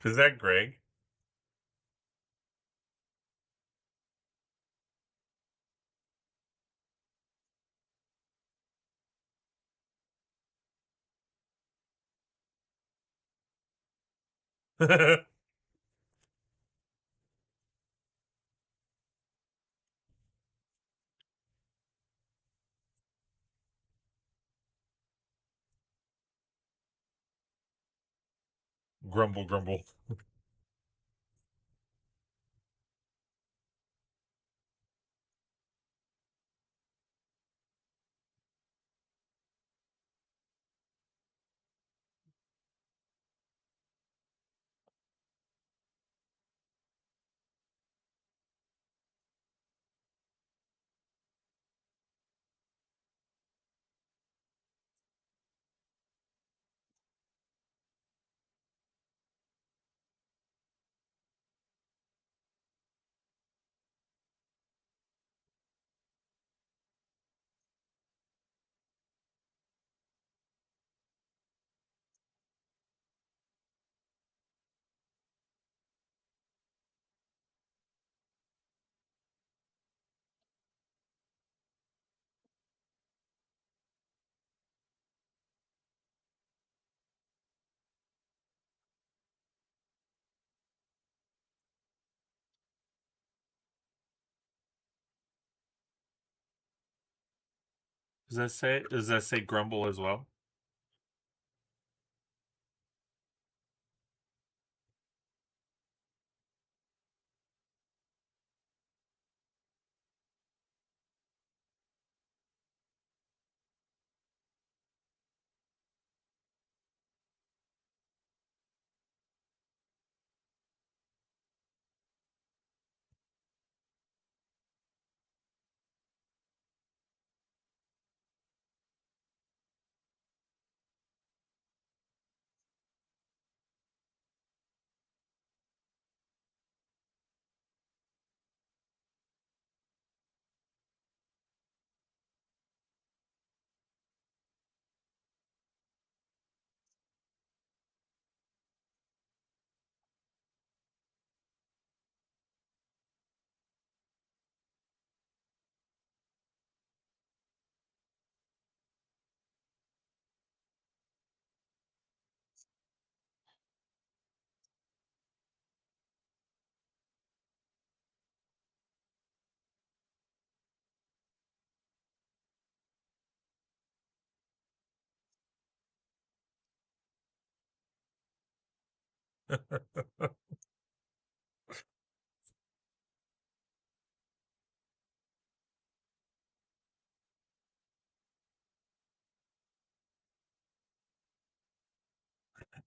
Is that Greg? Grumble, grumble. Does that say grumble as well?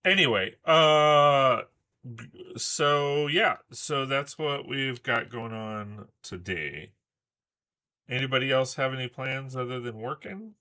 Anyway, so yeah, so that's what we've got going on today. Anybody else have any plans other than working?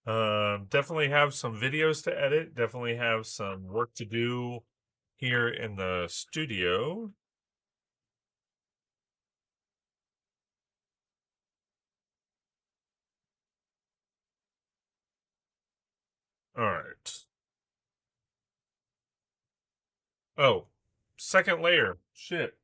Definitely have some videos to edit. Definitely have some work to do here in the studio. All right. Oh, second layer. Shit.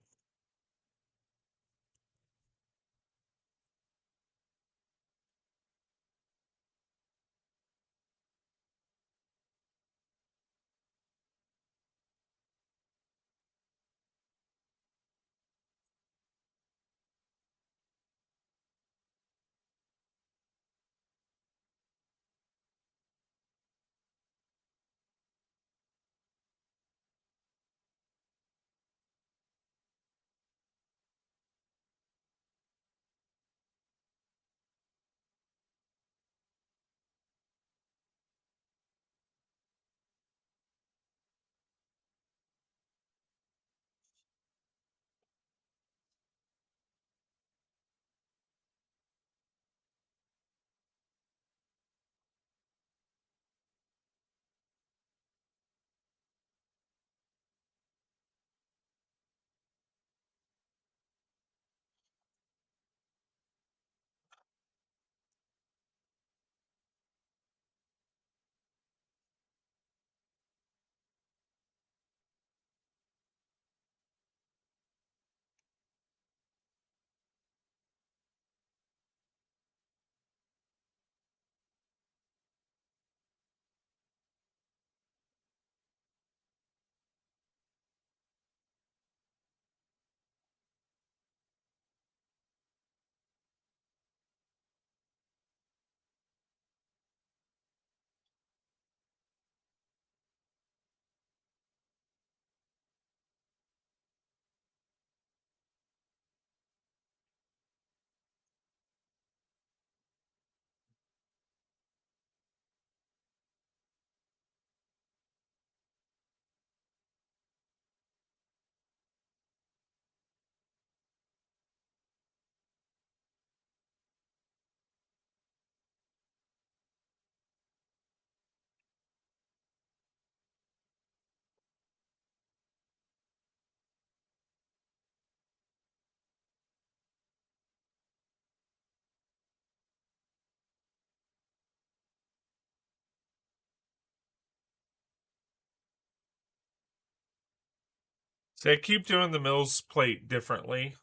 See, I keep doing the Mills plate differently.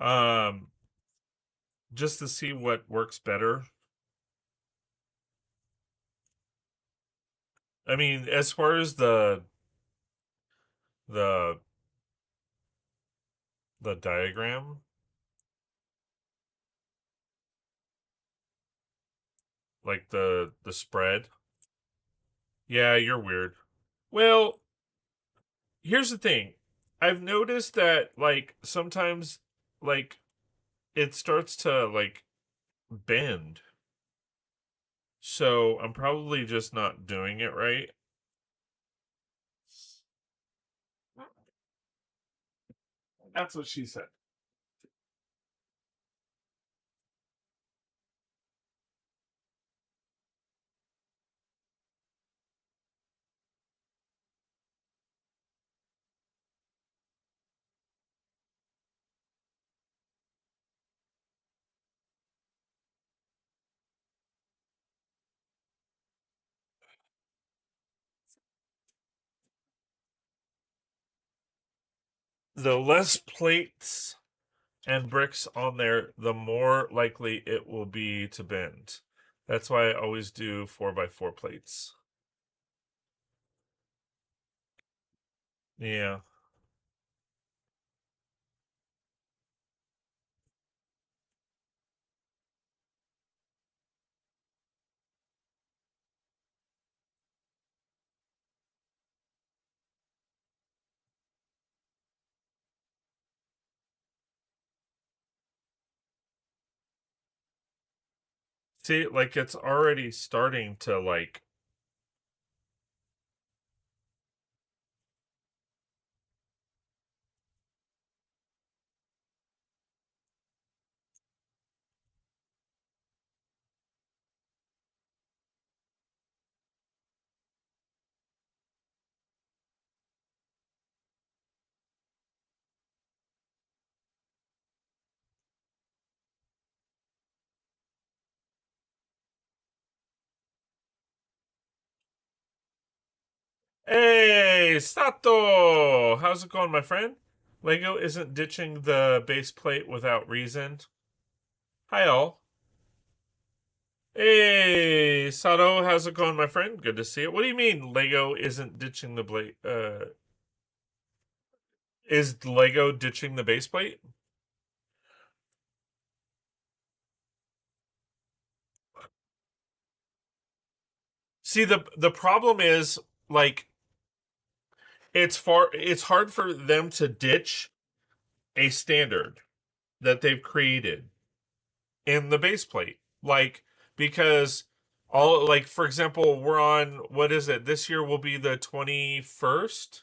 Um, just to see what works better. I mean, as far as the the diagram, like the spread. Yeah, you're weird. Well, here's the thing. I've noticed that like sometimes like it starts to like bend. So I'm probably just not doing it right. That's what she said. The less plates and bricks on there, the more likely it will be to bend. That's why I always do 4x4 plates. Yeah. See, like it's already starting to like Hey, Sato! How's it going, my friend? Lego isn't ditching the base plate without reason. Hi, all. Hey, Sato, how's it going, my friend? Good to see it. What do you mean Lego isn't ditching the blade? Is Lego ditching the base plate? See, the problem is like it's hard for them to ditch a standard that they've created in the base plate. Like, because all, like, for example, we're on, what is it? This year will be the 21st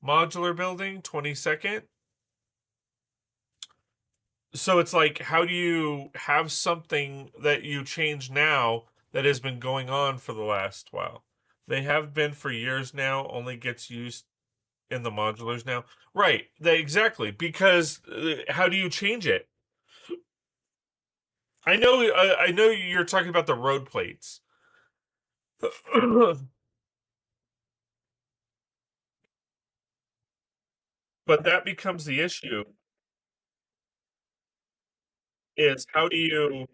modular building, 22nd. So it's like, how do you have something that you change now that has been going on for the last while? They have been for years now, only gets used in the modulars now. Right, exactly. Because how do you change it? I know you're talking about the road plates. But that becomes the issue is how do you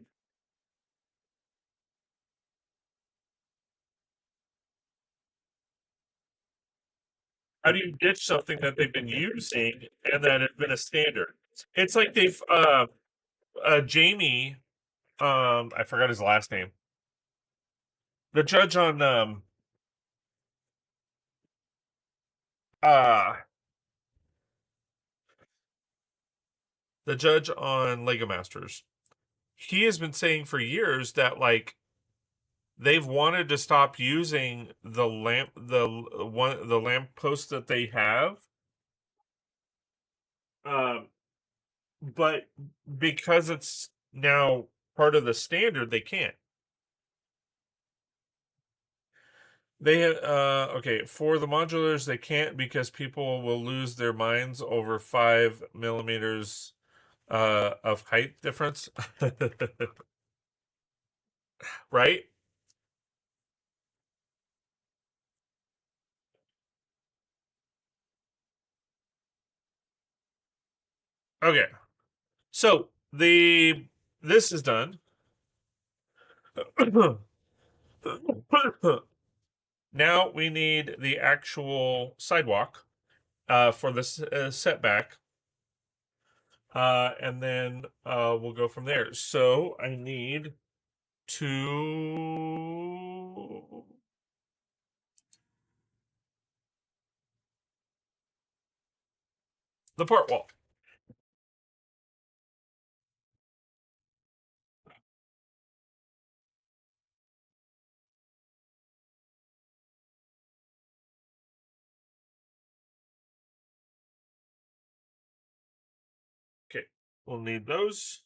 ditch something that they've been using and that has been a standard? It's like they've Jamie, I forgot his last name. The judge on uh the judge on Lego Masters. He has been saying for years that like they've wanted to stop using the lamp post that they have. Um but because it's now part of the standard, they can't. They okay, for the modulars they can't because people will lose their minds over 5 millimeters of height difference. Right? Okay. So this is done. Now we need the actual sidewalk for the setback. And then we'll go from there. So I need to the part wall. Okay, we'll need those.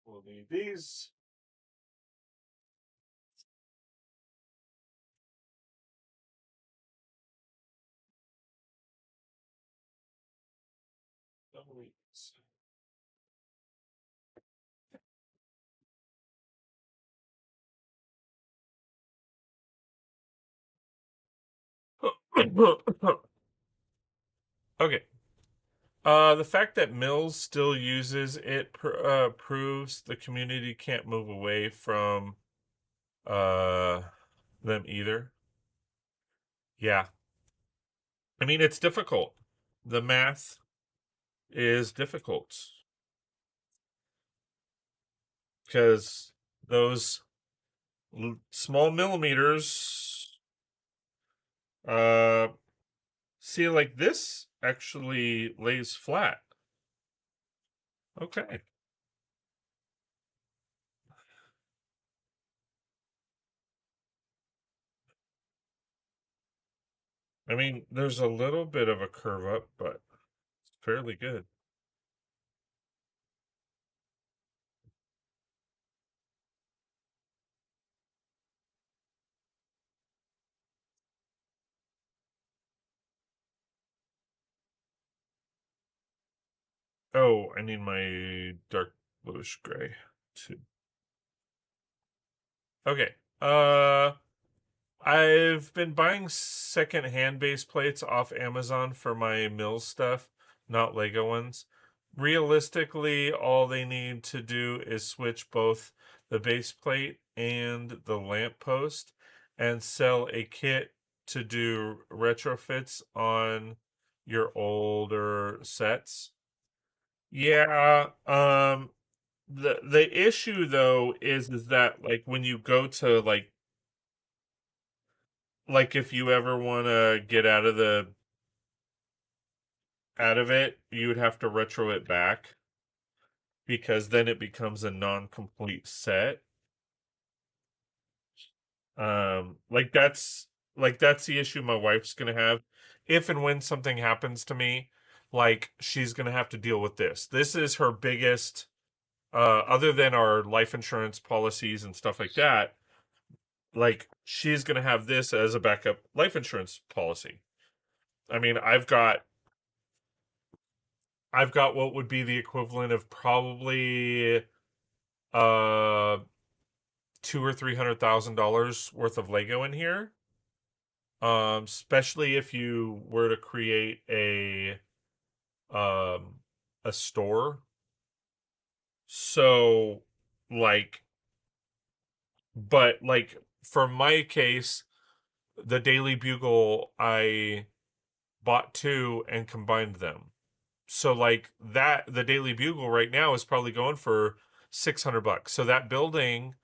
We'll need these. Okay. The fact that Mills still uses it proves the community can't move away from uh them either. Yeah. I mean, it's difficult. The math is difficult because those small millimeters, uh, see, like this actually lays flat. Okay. I mean, there's a little bit of a curve up, but it's fairly good. Oh, I need my dark bluish gray too. Okay. I've been buying second-hand base plates off Amazon for my Mills stuff, not Lego ones. Realistically, all they need to do is switch both the base plate and the lamp post and sell a kit to do retrofits on your older sets. Yeah, the issue though is that like when you go to like if you ever want to get out of it, you would have to retro it back because then it becomes a non-complete set. Like that's the issue my wife's gonna have if and when something happens to me. Like she's gonna have to deal with this. This is her biggest, other than our life insurance policies and stuff like that. Like she's gonna have this as a backup life insurance policy. I mean, I've got what would be the equivalent of probably uh $200,000 or $300,000 worth of Lego in here. Especially if you were to create um a store. So like but like for my case, the Daily Bugle I bought two and combined them. So like that the Daily Bugle right now is probably going for $600. So that building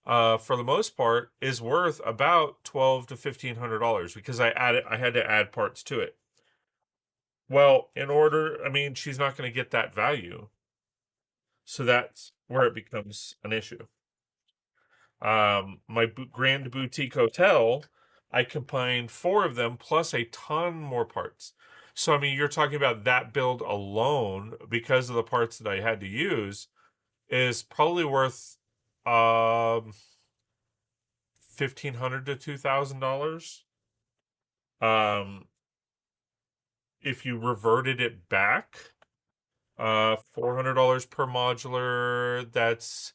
for the most part is worth about $1,200 to $1,500 because I had to add parts to it. Well, I mean, she's not going to get that value. So that's where it becomes an issue. My Grand Boutique Hotel, I combined four of them plus a ton more parts. So I mean, you're talking about that build alone because of the parts that I had to use is probably worth um $1,500 to $2,000. Um, if you reverted it back, $400 per modular, that's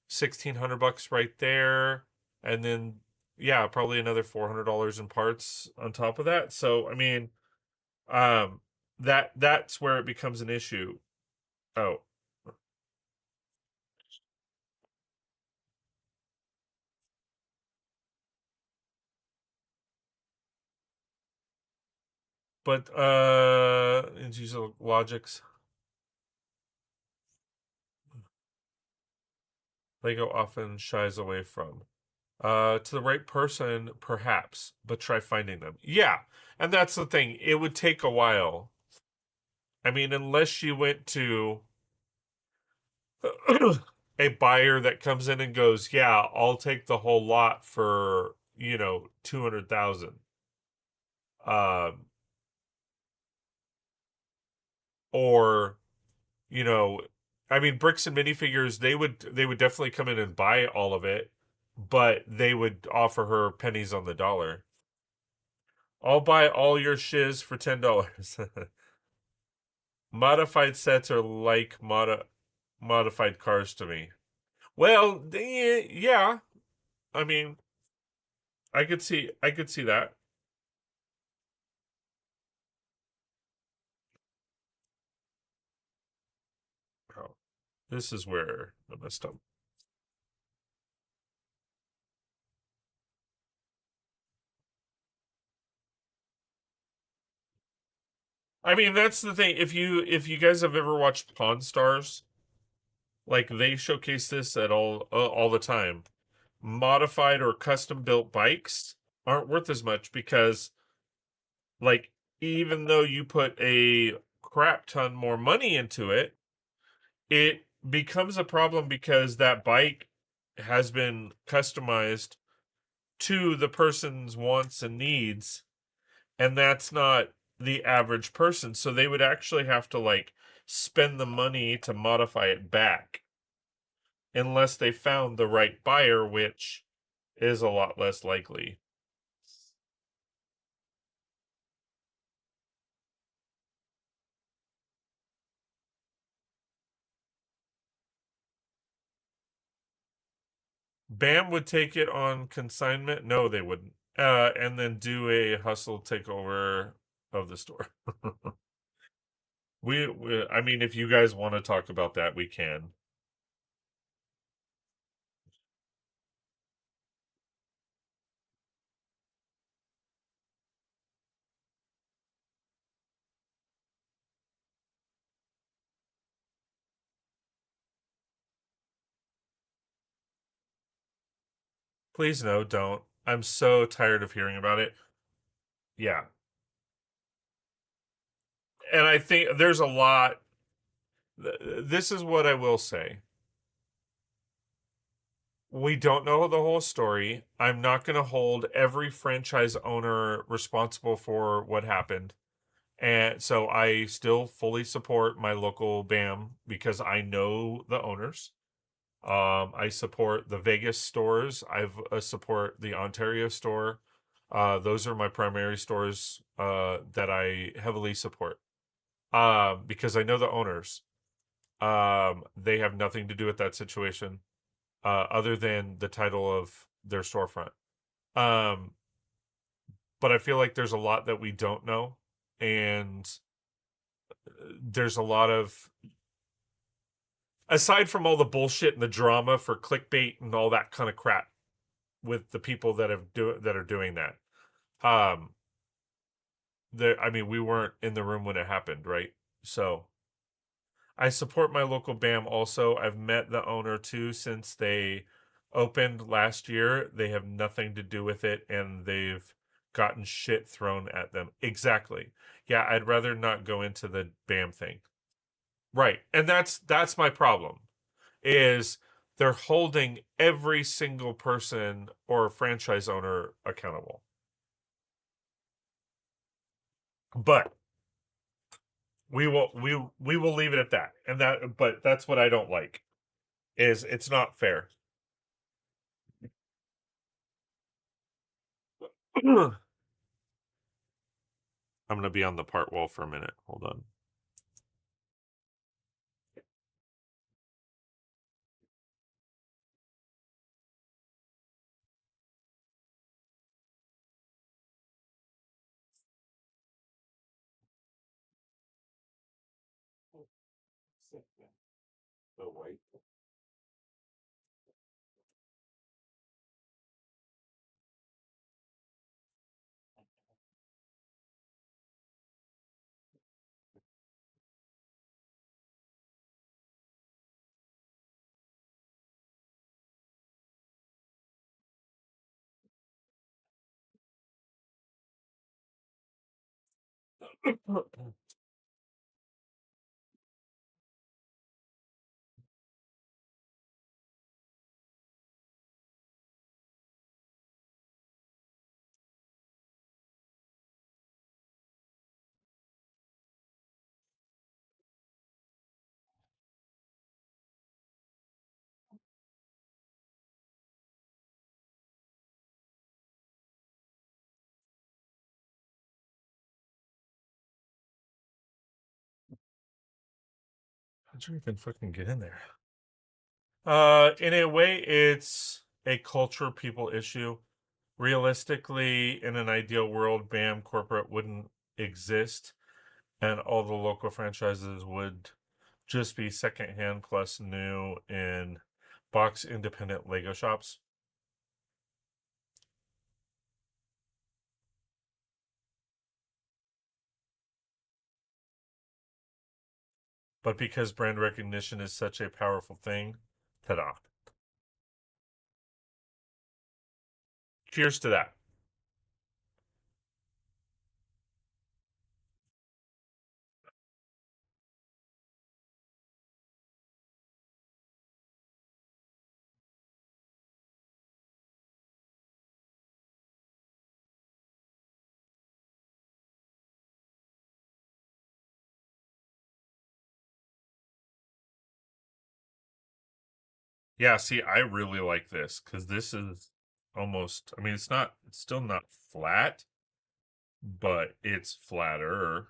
$1,600 right there, and then yeah, probably another $400 in parts on top of that. So I mean, um, that's where it becomes an issue. Oh, but in usual logics, Lego often shies away from. To the right person, perhaps, but try finding them. Yeah, and that's the thing. It would take a while. I mean, unless you went to a buyer that comes in and goes, "Yeah, I'll take the whole lot for 200,000." Um, or you know, I mean, bricks and minifigures. They would definitely come in and buy all of it, but they would offer her pennies on the dollar. I'll buy all your shiz for $10. Modified sets are like modified cars to me. Well, yeah. I mean, I could see that. Oh, this is where I messed up. I mean, that's the thing. If you guys have ever watched Pawn Stars, like they showcase this at all the time. Modified or custom built bikes aren't worth as much because like even though you put a crap ton more money into it, it becomes a problem because that bike has been customized to the person's wants and needs, and that's not the average person. So they would actually have to like spend the money to modify it back unless they found the right buyer, which is a lot less likely. BAM would take it on consignment. No, they wouldn't. And then do a hustle takeover of the store. I mean, if you guys want to talk about that, we can. Please no, don't. I'm so tired of hearing about it. Yeah. And I think there's a lot. This is what I will say. We don't know the whole story. I'm not going to hold every franchise owner responsible for what happened. And so I still fully support my local BAM because I know the owners. I support the Vegas stores. I've support the Ontario store. Those are my primary stores that I heavily support because I know the owners. They have nothing to do with that situation other than the title of their storefront. Um, but I feel like there's a lot that we don't know, and there's a lot of aside from all the bullshit and the drama for clickbait and all that kind of crap with the people that are doing that. Um, I mean, we weren't in the room when it happened, right? So I support my local BAM also. I've met the owner too since they opened last year. They have nothing to do with it and they've gotten shit thrown at them. Exactly. Yeah, I'd rather not go into the BAM thing. Right. And that's my problem. Is they're holding every single person or franchise owner accountable. But we will leave it at that. And but that's what I don't like. Is it's not fair. I'm gonna be on the part wall for a minute. Hold on. The white. How'd you even fucking get in there? In a way, it's a culture people issue. Realistically, in an ideal world, BAM corporate wouldn't exist, and all the local franchises would just be secondhand plus new in box independent Lego shops. But because brand recognition is such a powerful thing, ta-da. Cheers to that. Yeah, see, I really like this because this is almost, I mean, it's still not flat, but it's flatter.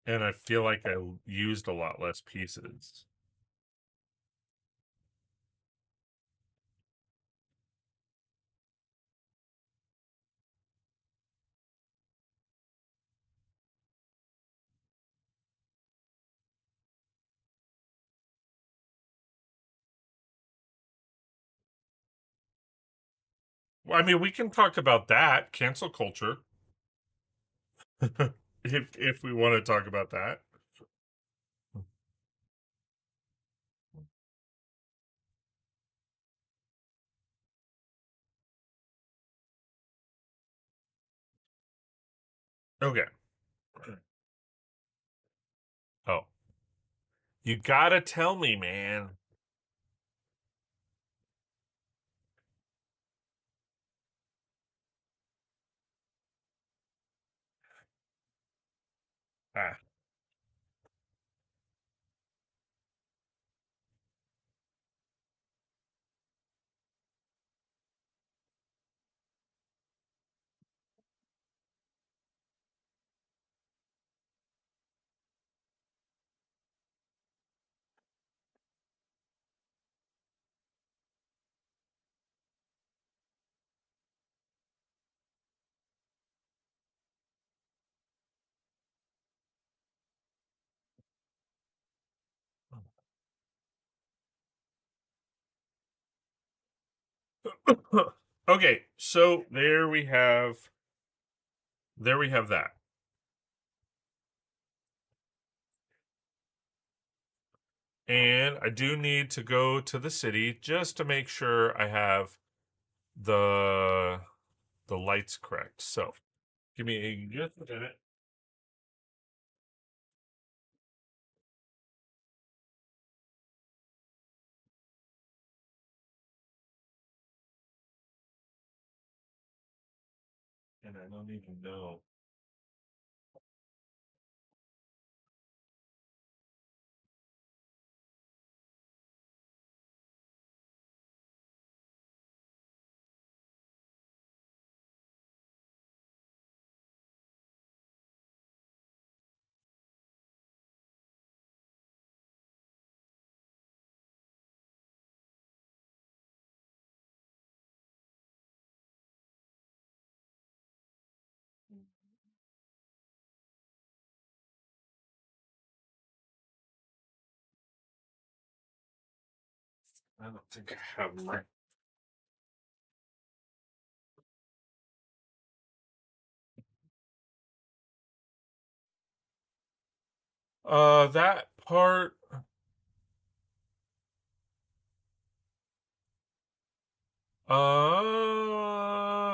And I feel like I used a lot less pieces. Well, I mean, we can talk about that cancel culture if we want to talk about that. Okay. Oh, you gotta tell me, man. Ah, okay, so there we have that. And I do need to go to the city just to make sure I have the the lights correct. So give me just a minute. And I don't even know. I don't think I have my.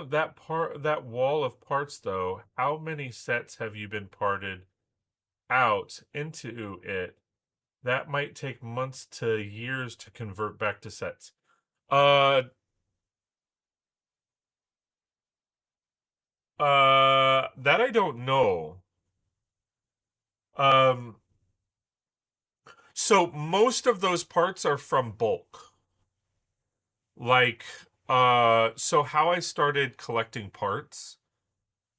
That part. That wall of parts though. How many sets have you been parted out into it? That might take months to years to convert back to sets. Uh, that I don't know. Um, so most of those parts are from bulk. Like, so how I started collecting parts,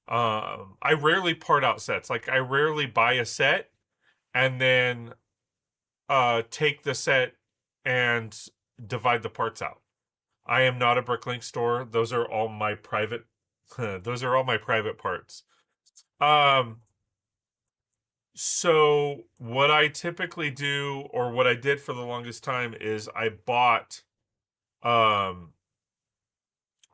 I rarely part out sets. Like, I rarely buy a set and then take the set and divide the parts out. I am not a Bricklink store. Those are all my private those are all my private parts. Um so what I typically do, or what I did for the longest time, is I bought um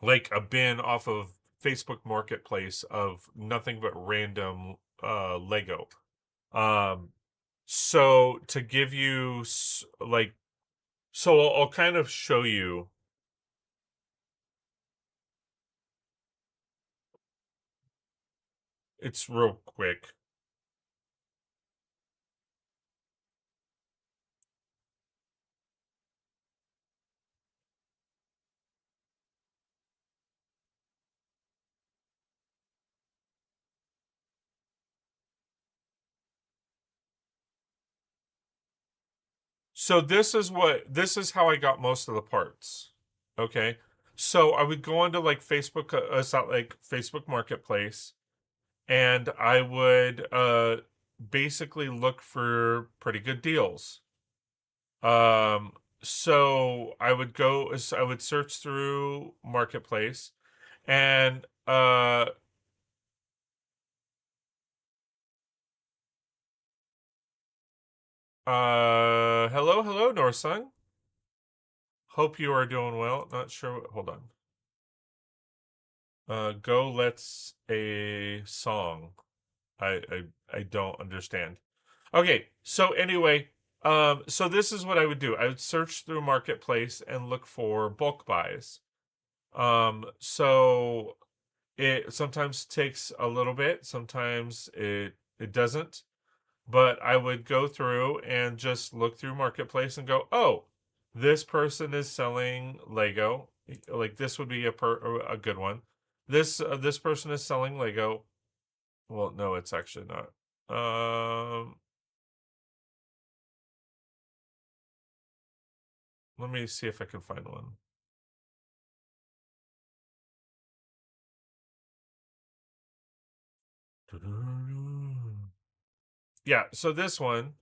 like a bin off of Facebook Marketplace of nothing but random Lego. Um so to give you like, so I'll kind of show you. It's real quick. So this is how I got most of the parts. Okay. So I would go onto like Facebook, it's not like Facebook Marketplace, and I would basically look for pretty good deals. So I would search through Marketplace, and hello, Norsung. Hope you are doing well. Not sure. Hold on. Go. Let's a song. I don't understand. Okay, so anyway, so this is what I would do. I would search through Marketplace and look for bulk buys. So it sometimes takes a little bit, sometimes it doesn't. But I would go through and just look through Marketplace and go, oh, this person is selling Lego. Like this would be a good one. This person is selling Lego. Well, no, it's actually not. Let me see if I can find one. Yeah, so this one.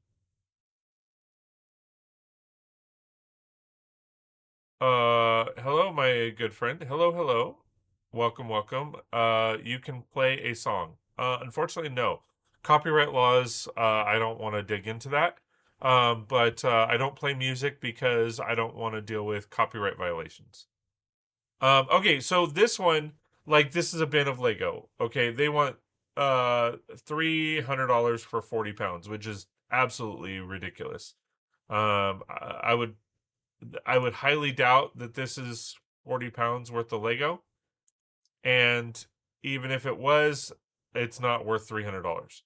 Hello, my good friend. Hello, hello. Welcome, welcome. You can play a song. Unfortunately, no. Copyright laws, I don't want to dig into that. But I don't play music because I don't want to deal with copyright violations. Okay, so this one, like, this is a bin of Lego. Okay, they want $300 for 40 pounds, which is absolutely ridiculous. I would highly doubt that this is 40 pounds worth of Lego. And even if it was, it's not worth $300.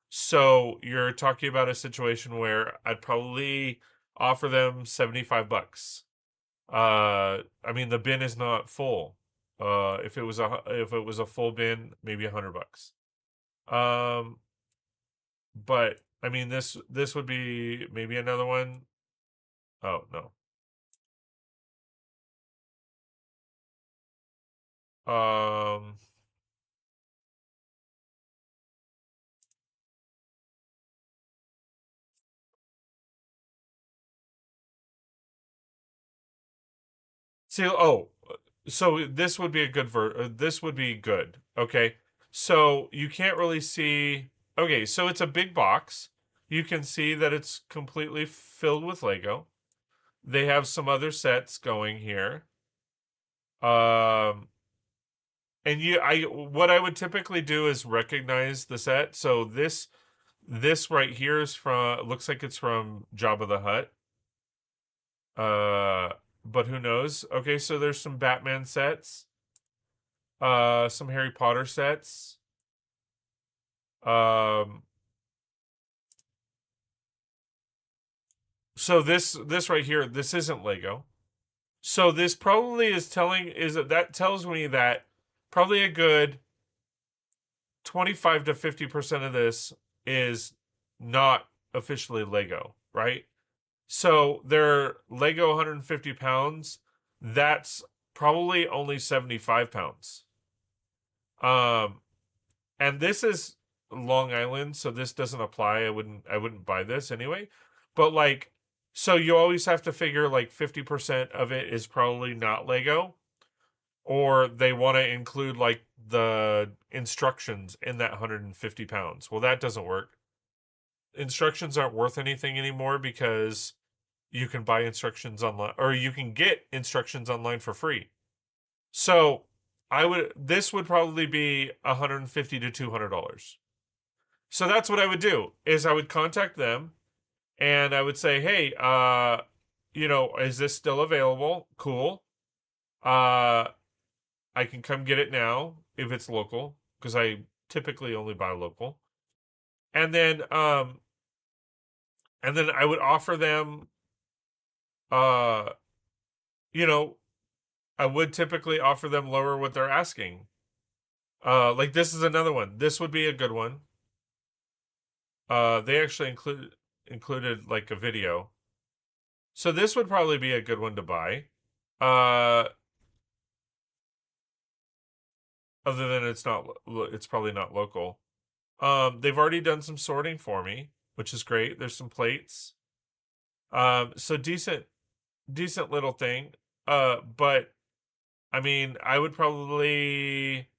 So you're talking about a situation where I'd probably offer them 75 bucks. I mean the bin is not full. If it was a full bin, maybe $100. Um, but I mean this would be maybe another one. Oh no. Um, See, so this would be a good this would be good. Okay. So you can't really see. Okay, so it's a big box. You can see that it's completely filled with Lego. They have some other sets going here. Um, and what I would typically do is recognize the set. So this right here is from looks like it's from Jabba the Hutt. But who knows? Okay, so there's some Batman sets. Some Harry Potter sets. Um, so this right here, this isn't Lego. So this probably that tells me that probably a good 25 to 50% of this is not officially Lego, right? So they're Lego 150 pounds. That's probably only 75 pounds. Um, and this is Long Island, so this doesn't apply. I wouldn't buy this anyway. But like, so you always have to figure like 50% of it is probably not Lego, or they want to include like the instructions in that 150 pounds. Well, that doesn't work. Instructions aren't worth anything anymore because you can buy instructions online, or you can get instructions online for free. So this would probably be $150 to $200. So that's what I would do is I would contact them and I would say, hey, is this still available? Cool. Uh, I can come get it now if it's local because I typically only buy local. And then I would offer them, uh, you know, I would typically offer them lower what they're asking. Like this is another one. This would be a good one. They actually included like a video. So this would probably be a good one to buy. Uh, Other than it's probably not local. They've already done some sorting for me, which is great. There's some plates. So decent little thing. But I mean, I would probably,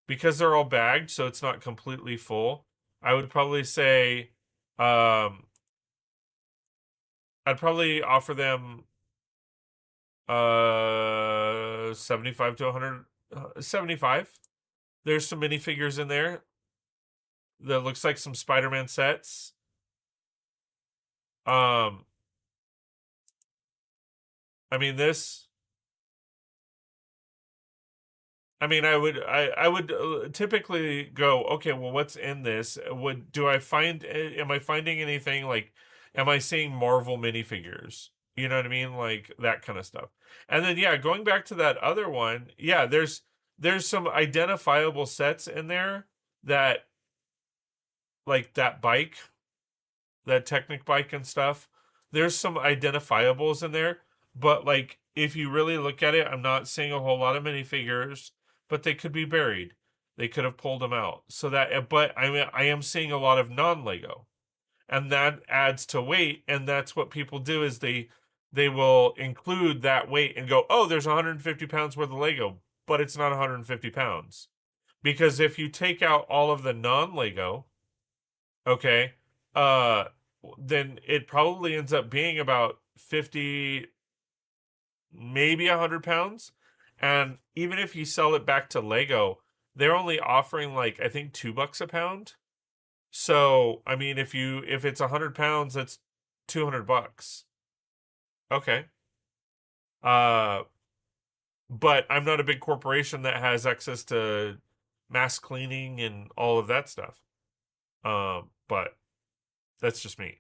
because they're all bagged, so it's not completely full. I would probably say, um, I'd probably offer them 75 to 100, 75. There's some minifigures in there that looks like some Spider-Man sets. Um, I mean this. I mean, I would typically go, okay, well, what's in this? Am I finding anything like, am I seeing Marvel minifigures? You know what I mean? Like that kind of stuff. And then, yeah, going back to that other one, yeah, there's some identifiable sets in there that, like that bike, that Technic bike and stuff. There's some identifiables in there, but like if you really look at it, I'm not seeing a whole lot of minifigures, but they could be buried. They could have pulled them out. So that, but I am seeing a lot of non-Lego, and that adds to weight. And that's what people do is they will include that weight and go, oh, there's 150 pounds worth of Lego, but it's not 150 pounds because if you take out all of the non-Lego, okay, uh, then it probably ends up being about 50, maybe 100 pounds. And even if you sell it back to Lego, they're only offering like, I think $2 a pound. So, I mean, if it's 100 pounds, that's $200. Okay. Uh, but I'm not a big corporation that has access to mass cleaning and all of that stuff. But that's just me.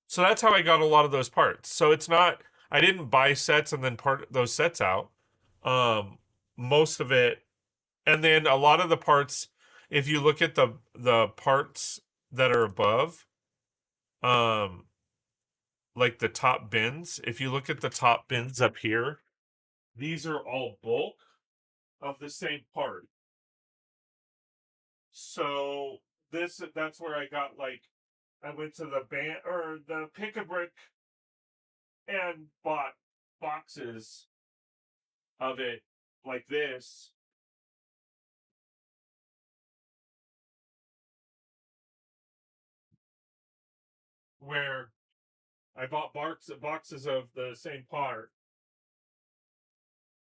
So that's how I got a lot of those parts. So it's not, I didn't buy sets and then part those sets out. Um, Most of it, and then a lot of the parts, if you look at the parts that are above, um, like the top bins, if you look at the top bins up here, these are all bulk of the same part. So that's where I got like, I went to the band or the Pick a Brick and bought boxes of it like this, where I bought boxes of the same part.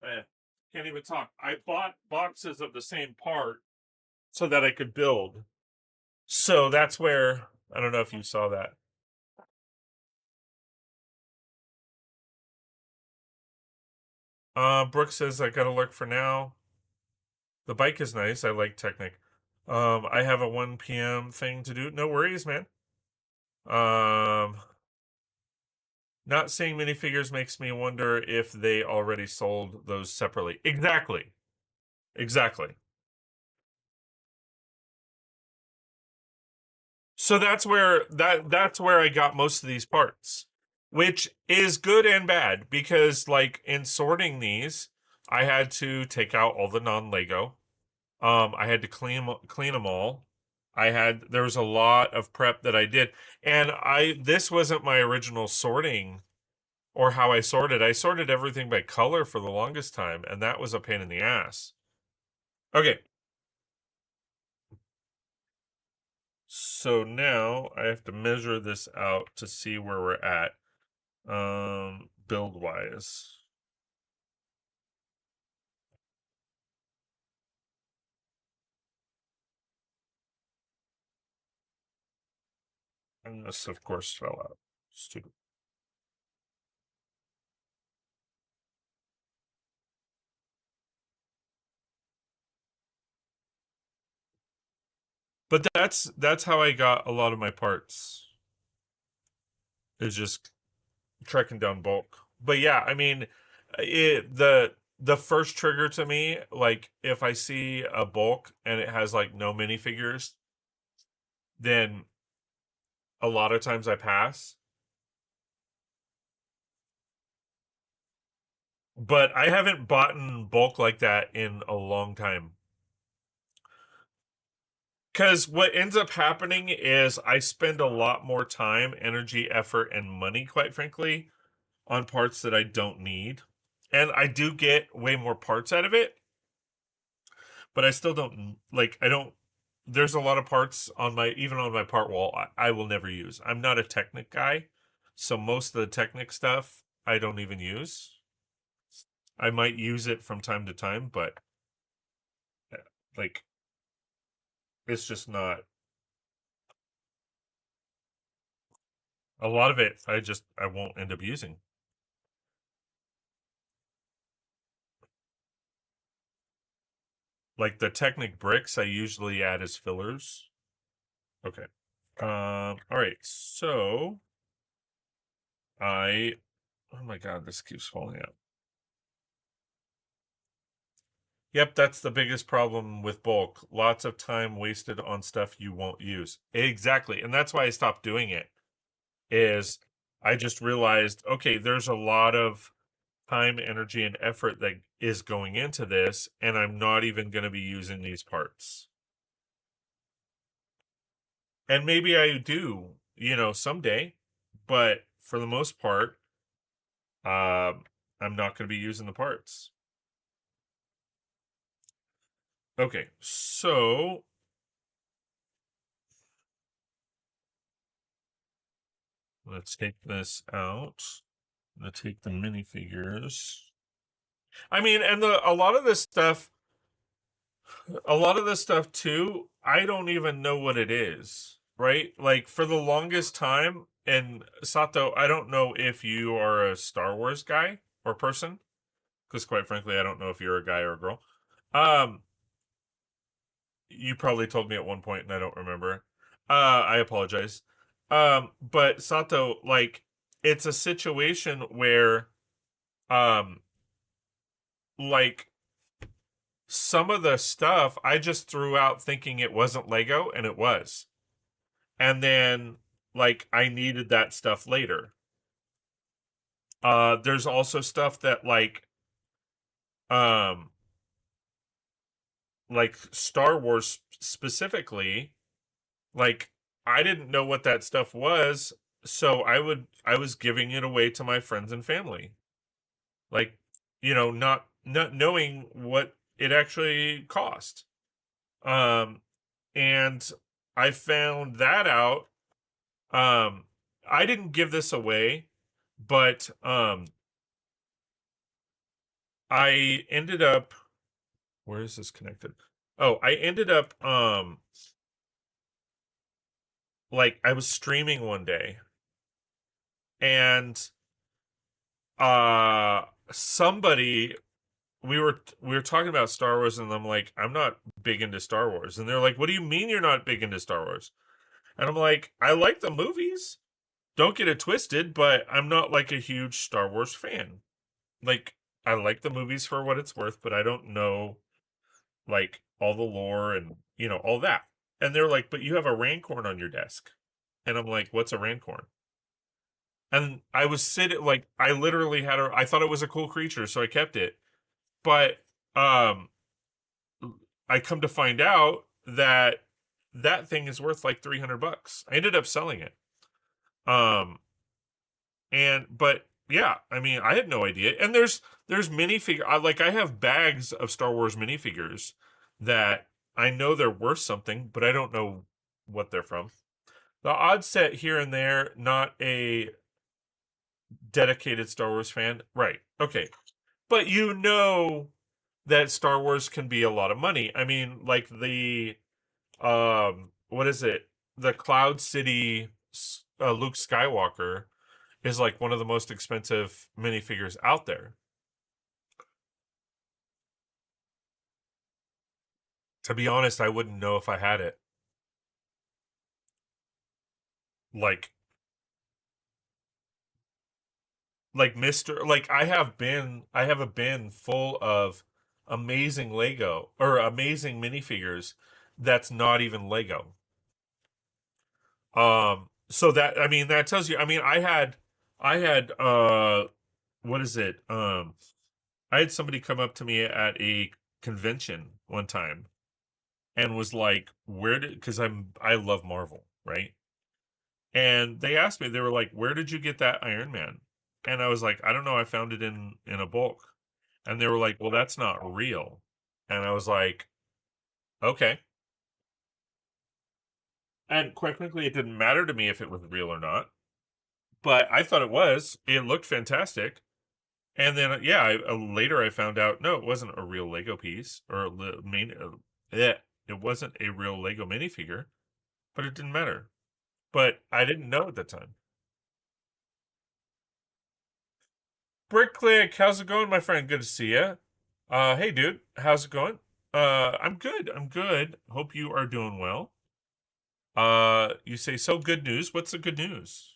Can't even talk. I bought boxes of the same part so that I could build. So that's where, I don't know if you saw that. Brooke says I gotta lurk for now. The bike is nice. I like Technic. I have a 1 p.m. thing to do. No worries, man. Not seeing minifigures makes me wonder if they already sold those separately. Exactly. Exactly. So that's where I got most of these parts, which is good and bad because like in sorting these, I had to take out all the non-Lego. I had to clean them all. There was a lot of prep that I did, and this wasn't my original sorting or how I sorted. I sorted everything by color for the longest time, and that was a pain in the ass. Okay. So now I have to measure this out to see where we're at, build wise. And this, of course, fell out. Stupid. But that's how I got a lot of my parts. Is just trekking down bulk. But yeah, I mean, the first trigger to me, like if I see a bulk and it has like no minifigures, then a lot of times I pass. but I haven't bought in bulk like that in a long time. Because what ends up happening is I spend a lot more time, energy, effort, and money, quite frankly, on parts that I don't need. And I do get way more parts out of it, but I still don't like, I don't, there's a lot of parts on my, even on my part wall, I will never use. I'm not a Technic guy, so most of the Technic stuff I don't even use. I might use it from time to time, but like, it's just not a lot of it. I won't end up using. Like the Technic bricks, I usually add as fillers. Okay. All right. So oh my God, this keeps falling out. Yep, that's the biggest problem with bulk. Lots of time wasted on stuff you won't use. Exactly. And that's why I stopped doing it. Is I just realized, okay, there's a lot of time, energy, and effort that is going into this, and I'm not even going to be using these parts. And maybe I do, someday, but for the most part, I'm not going to be using the parts. Okay, so let's take this out. I'm going to take the minifigures. I mean, and a lot of this stuff too, I don't even know what it is, right? Like for the longest time, and Sato, I don't know if you are a Star Wars guy or person, because quite frankly, I don't know if you're a guy or a girl. You probably told me at one point and I don't remember. I apologize. But Sato, like, it's a situation where, um, like, some of the stuff I just threw out thinking it wasn't Lego, and it was. And then, like, I needed that stuff later. There's also stuff that, um, like Star Wars specifically, like, I didn't know what that stuff was, so I was giving it away to my friends and family. Like, not knowing what it actually cost. Um and I found that out. Um I didn't give this away, but I ended up, where is this connected? Oh, I ended up like I was streaming one day, and somebody, we were talking about Star Wars, and I'm like, I'm not big into Star Wars. And they're like, what do you mean you're not big into Star Wars? And I'm like, I like the movies. Don't get it twisted, but I'm not like a huge Star Wars fan. Like, I like the movies for what it's worth, but I don't know like all the lore and all that. And they're like, but you have a Rancorn on your desk. And I'm like, what's a Rancorn? And I was sitting, like, I literally I thought it was a cool creature, so I kept it. But um I come to find out that that thing is worth like $300. I ended up selling it. Um but yeah, I mean, I had no idea. And there's minifigure, I have bags of Star Wars minifigures that I know they're worth something, but I don't know what they're from. The odd set here and there, not a dedicated Star Wars fan. Right. Okay. But that Star Wars can be a lot of money. I mean, like the what is it? The Cloud City Luke Skywalker is like one of the most expensive minifigures out there. To be honest, I wouldn't know if I had it. Like Mr. Like I have a bin full of amazing Lego or amazing minifigures that's not even Lego. So that, I mean, that tells you, I mean, I had what is it? I had somebody come up to me at a convention one time and was like, "Where did?" Because I love Marvel, right? And they asked me, they were like, "Where did you get that Iron Man?" And I was like, "I don't know. I found it in a bulk." And they were like, "Well, that's not real." And I was like, "Okay." And quite frankly, it didn't matter to me if it was real or not, but I thought it was. It looked fantastic. And then, yeah, later I found out no, it wasn't a real Lego piece or yeah, it wasn't a real Lego minifigure, but it didn't matter. But I didn't know at the time. Bricklick, how's it going, my friend? Good to see you. Hey, dude, how's it going? I'm good. I'm good. Hope you are doing well. You say so. Good news. What's the good news?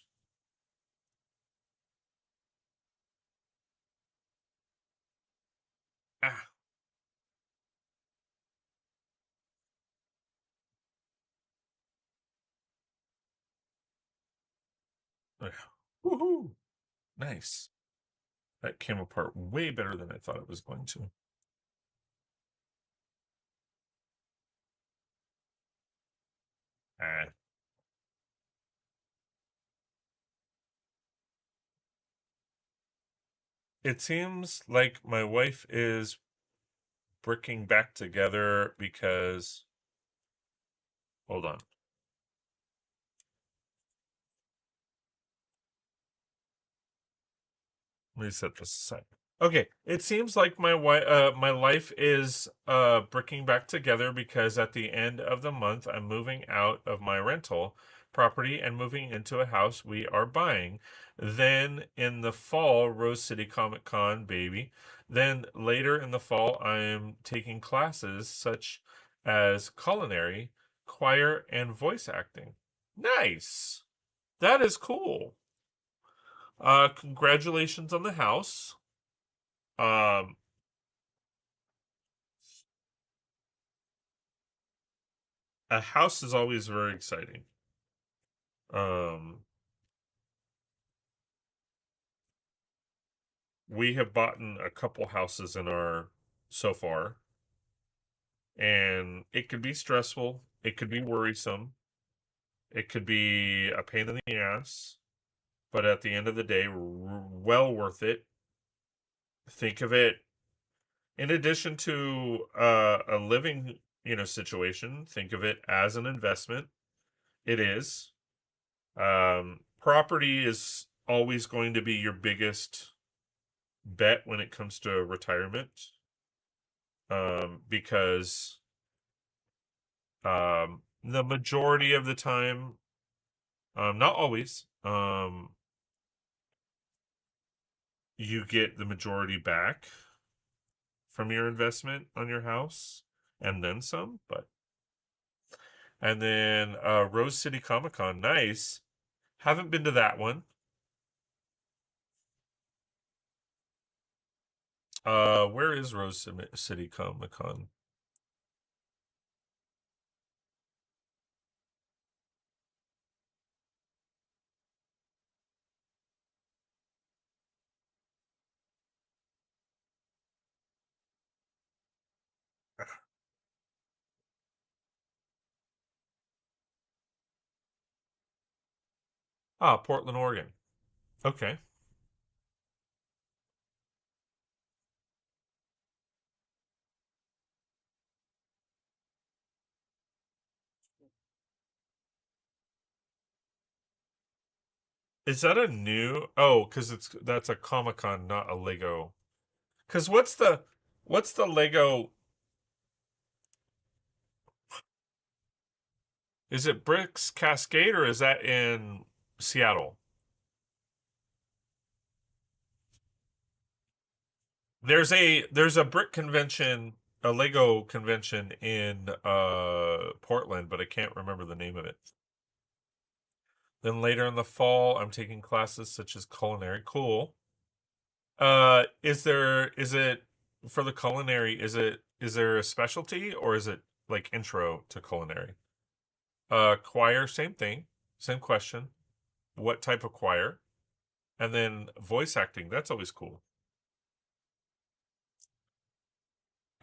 Ah, woohoo! Nice. That came apart way better than I thought it was going to. Ah, it seems like my wife is bricking back together because. Hold on. Let me set this aside. Okay, it seems like my life is bricking back together because at the end of the month I'm moving out of my rental property and moving into a house we are buying. Then in the fall, Rose City Comic Con, baby. Then later in the fall, I'm taking classes such as culinary, choir, and voice acting. Nice. That is cool. Congratulations on the house. Um, a house is always very exciting. Um, we have bought a couple houses in our so far, and it could be stressful. It could be worrisome. It could be a pain in the ass. But at the end of the day, well worth it. Think of it in addition to a living, situation. Think of it as an investment. It is. Property is always going to be your biggest bet when it comes to retirement, because the majority of the time, not always, you get the majority back from your investment on your house and then some. But and then Rose City Comic Con, nice. Haven't been to that one. Where is Rose City Comic Con? Ah, Portland, Oregon. Okay. Is that a new? Oh, because that's a Comic Con, not a Lego. Because what's the Lego? Is it Bricks Cascade or is that in Seattle? There's a brick convention, a Lego convention in Portland, but I can't remember the name of it. Then later in the fall, I'm taking classes such as culinary. Cool. Is it for the culinary, is there a specialty or is it like intro to culinary? Choir, same thing. Same question. What type of choir? And then voice acting, that's always cool.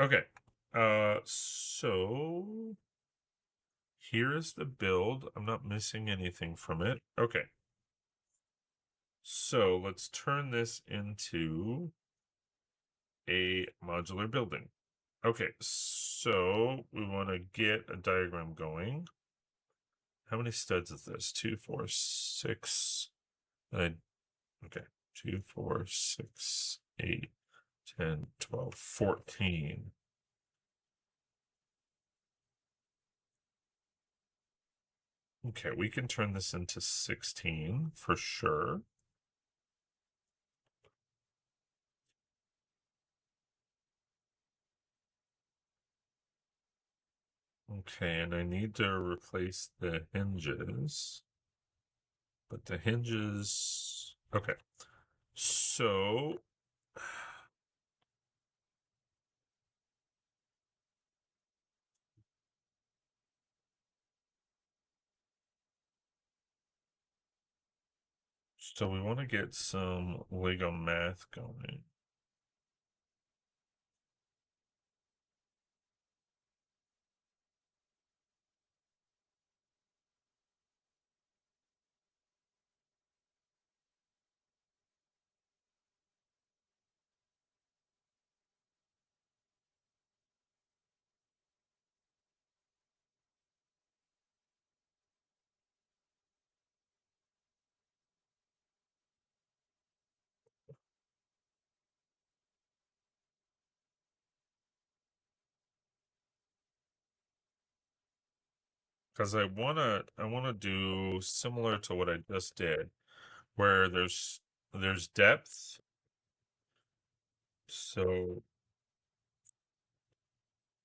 Okay. So here is the build. I'm not missing anything from it. Okay. So let's turn this into a modular building. Okay, so we want to get a diagram going. How many studs is this? 2, 4, 6. Okay. 2, 4, 6, 8, 10, 12, 14. Okay, we can turn this into 16 for sure. Okay, and I need to replace the hinges. But the hinges... Okay. So... So we want to get some Lego math going. Because I wanna do similar to what I just did, where there's depth. So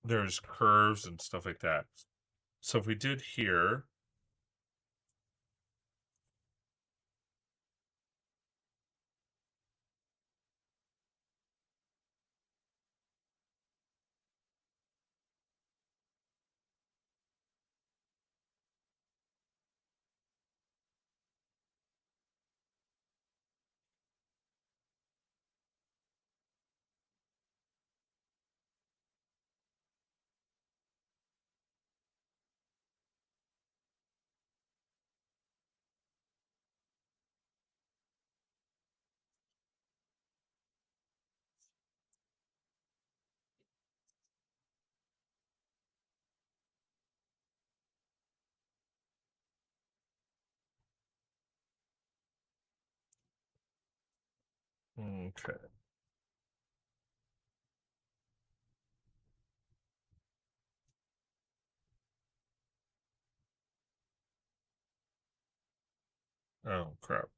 there's curves and stuff like that. So if we did here, okay. Oh crap.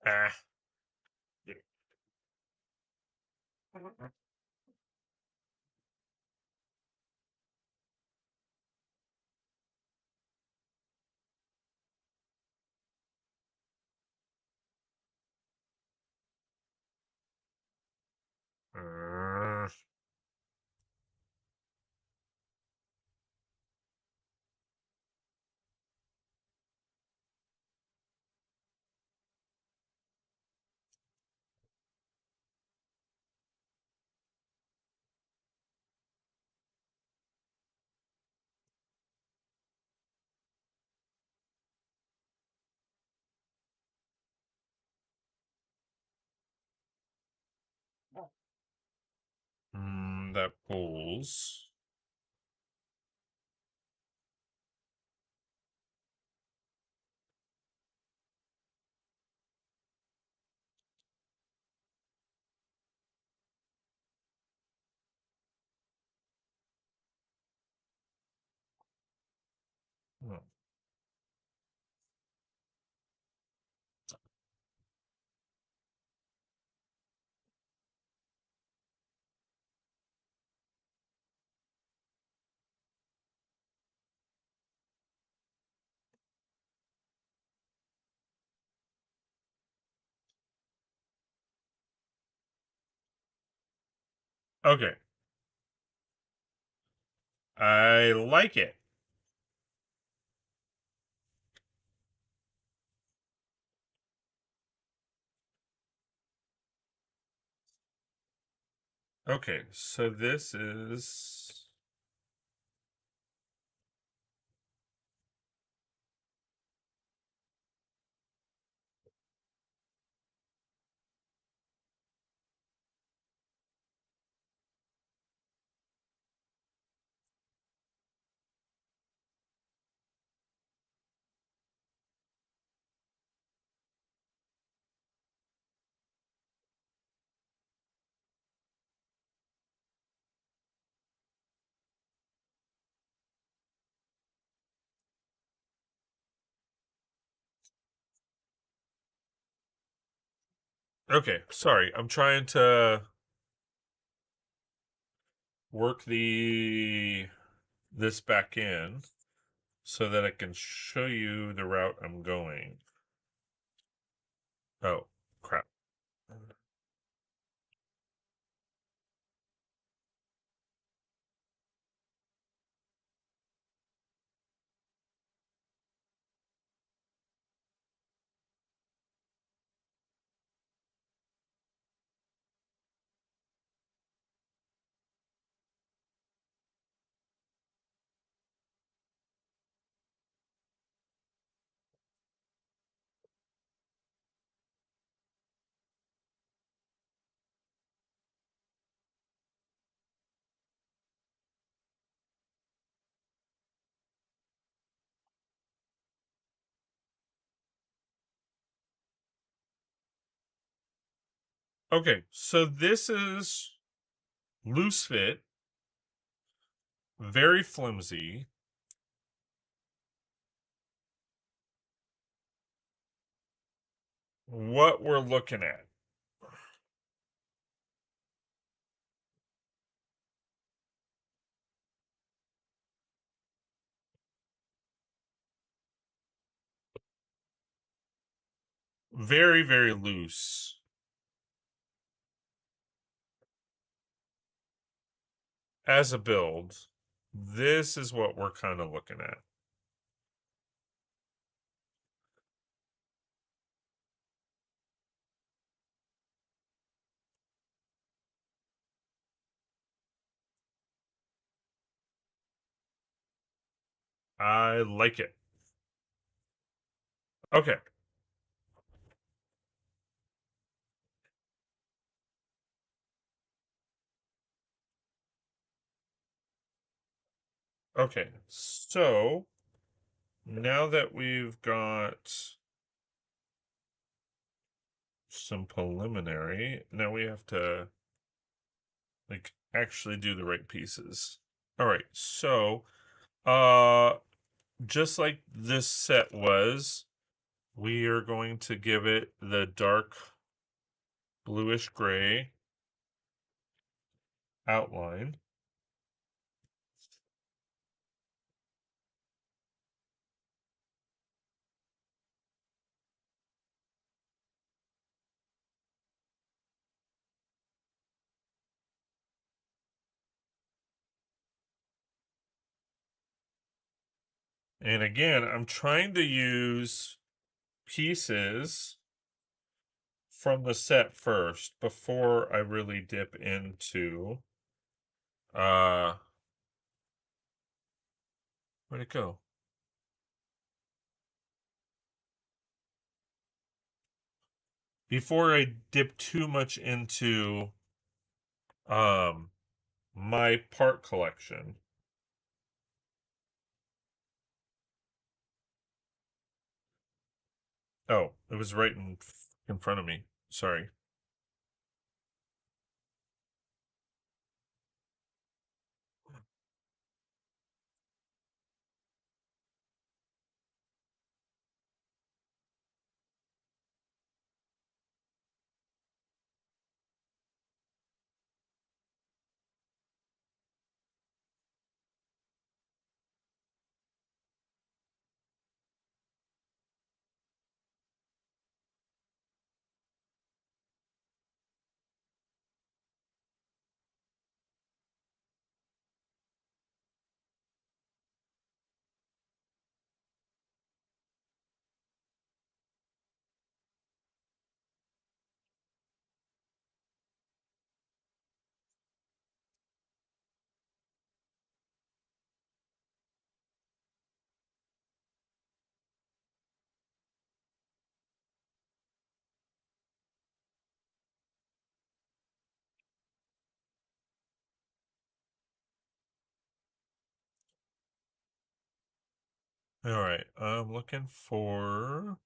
Ah. Uh, one that pulls. Oh. Okay. I like it. Okay, so this is... Okay, sorry. I'm trying to work this back in so that I can show you the route I'm going. Oh, crap. Okay, so this is loose fit, very flimsy. What we're looking at. Very, very loose. As a build, this is what we're kind of looking at. I like it. Okay. Okay. So now that we've got some preliminary, now we have to like actually do the right pieces. All right. So, just like this set was, we are going to give it the dark bluish gray outline. And again, I'm trying to use pieces from the set first before I really dip into where'd it go? Before I dip too much into my part collection. Oh, it was right in front of me. Sorry. All right. I'm looking for.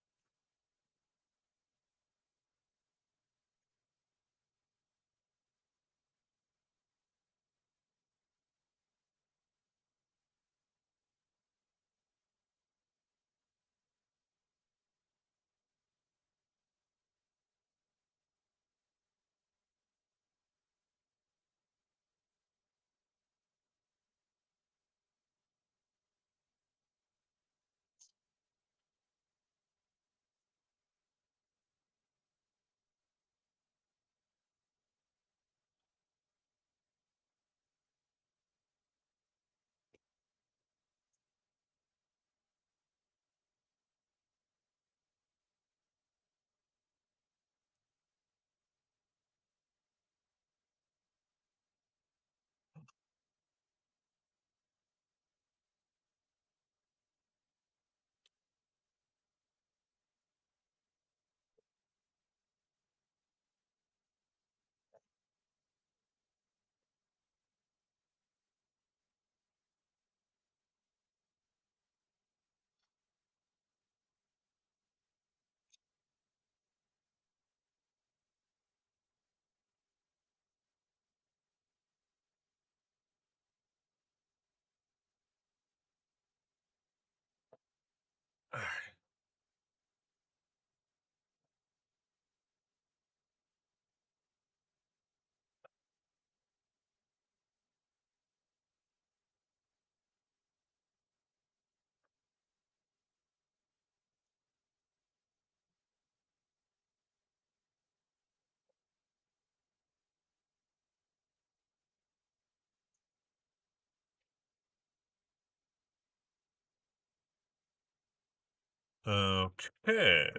Okay.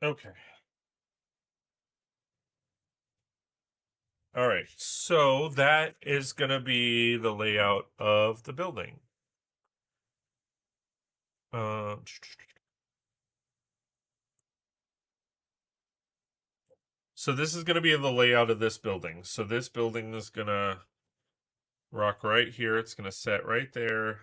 Okay. All right. So that is going to be the layout of the building. Uh, so this is going to be the layout of this building. So this building is going to rock right here. It's going to set right there.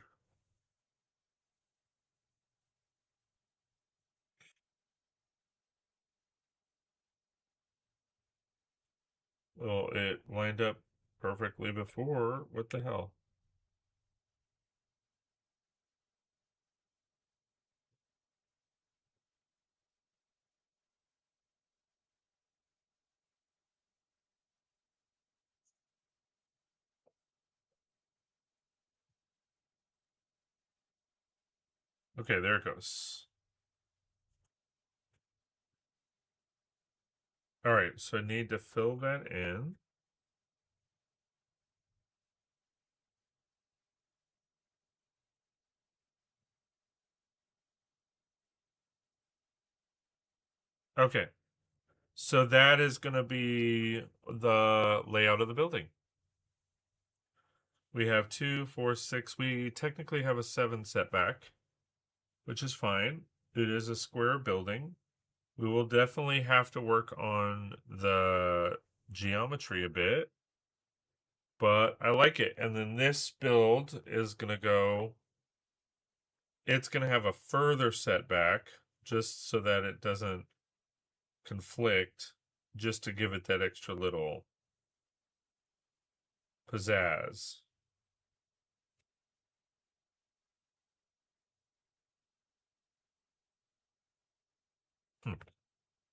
Well, it lined up perfectly before. What the hell? Okay, there it goes. All right, so I need to fill that in. Okay, so that is going to be the layout of the building. We have 2, 4, 6. We technically have a 7 setback, which is fine. It is a square building. We will definitely have to work on the geometry a bit, but I like it. And then this build is going to go, it's going to have a further setback just so that it doesn't conflict, just to give it that extra little pizzazz.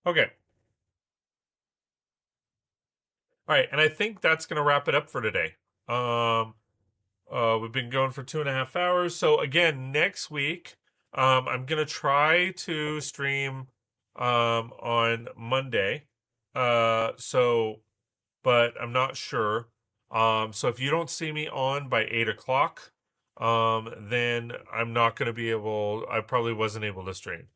Okay. All right, and I think that's going to wrap it up for today. We've been going for 2.5 hours. So again, next week, I'm gonna try to stream on Monday. But I'm not sure. So if you don't see me on by 8 o'clock, then I'm not gonna be able. I probably wasn't able to stream.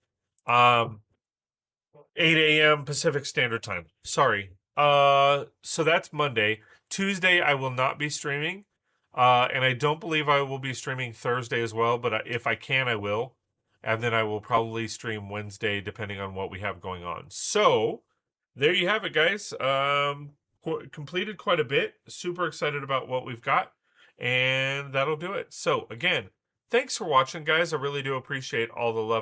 8 a.m. Pacific Standard Time. Sorry. So that's Monday. Tuesday, I will not be streaming. And I don't believe I will be streaming Thursday as well, but if I can, I will. And then I will probably stream Wednesday, depending on what we have going on. So, there you have it, guys. Completed quite a bit. Super excited about what we've got. And that'll do it. So, again, thanks for watching, guys. I really do appreciate all the love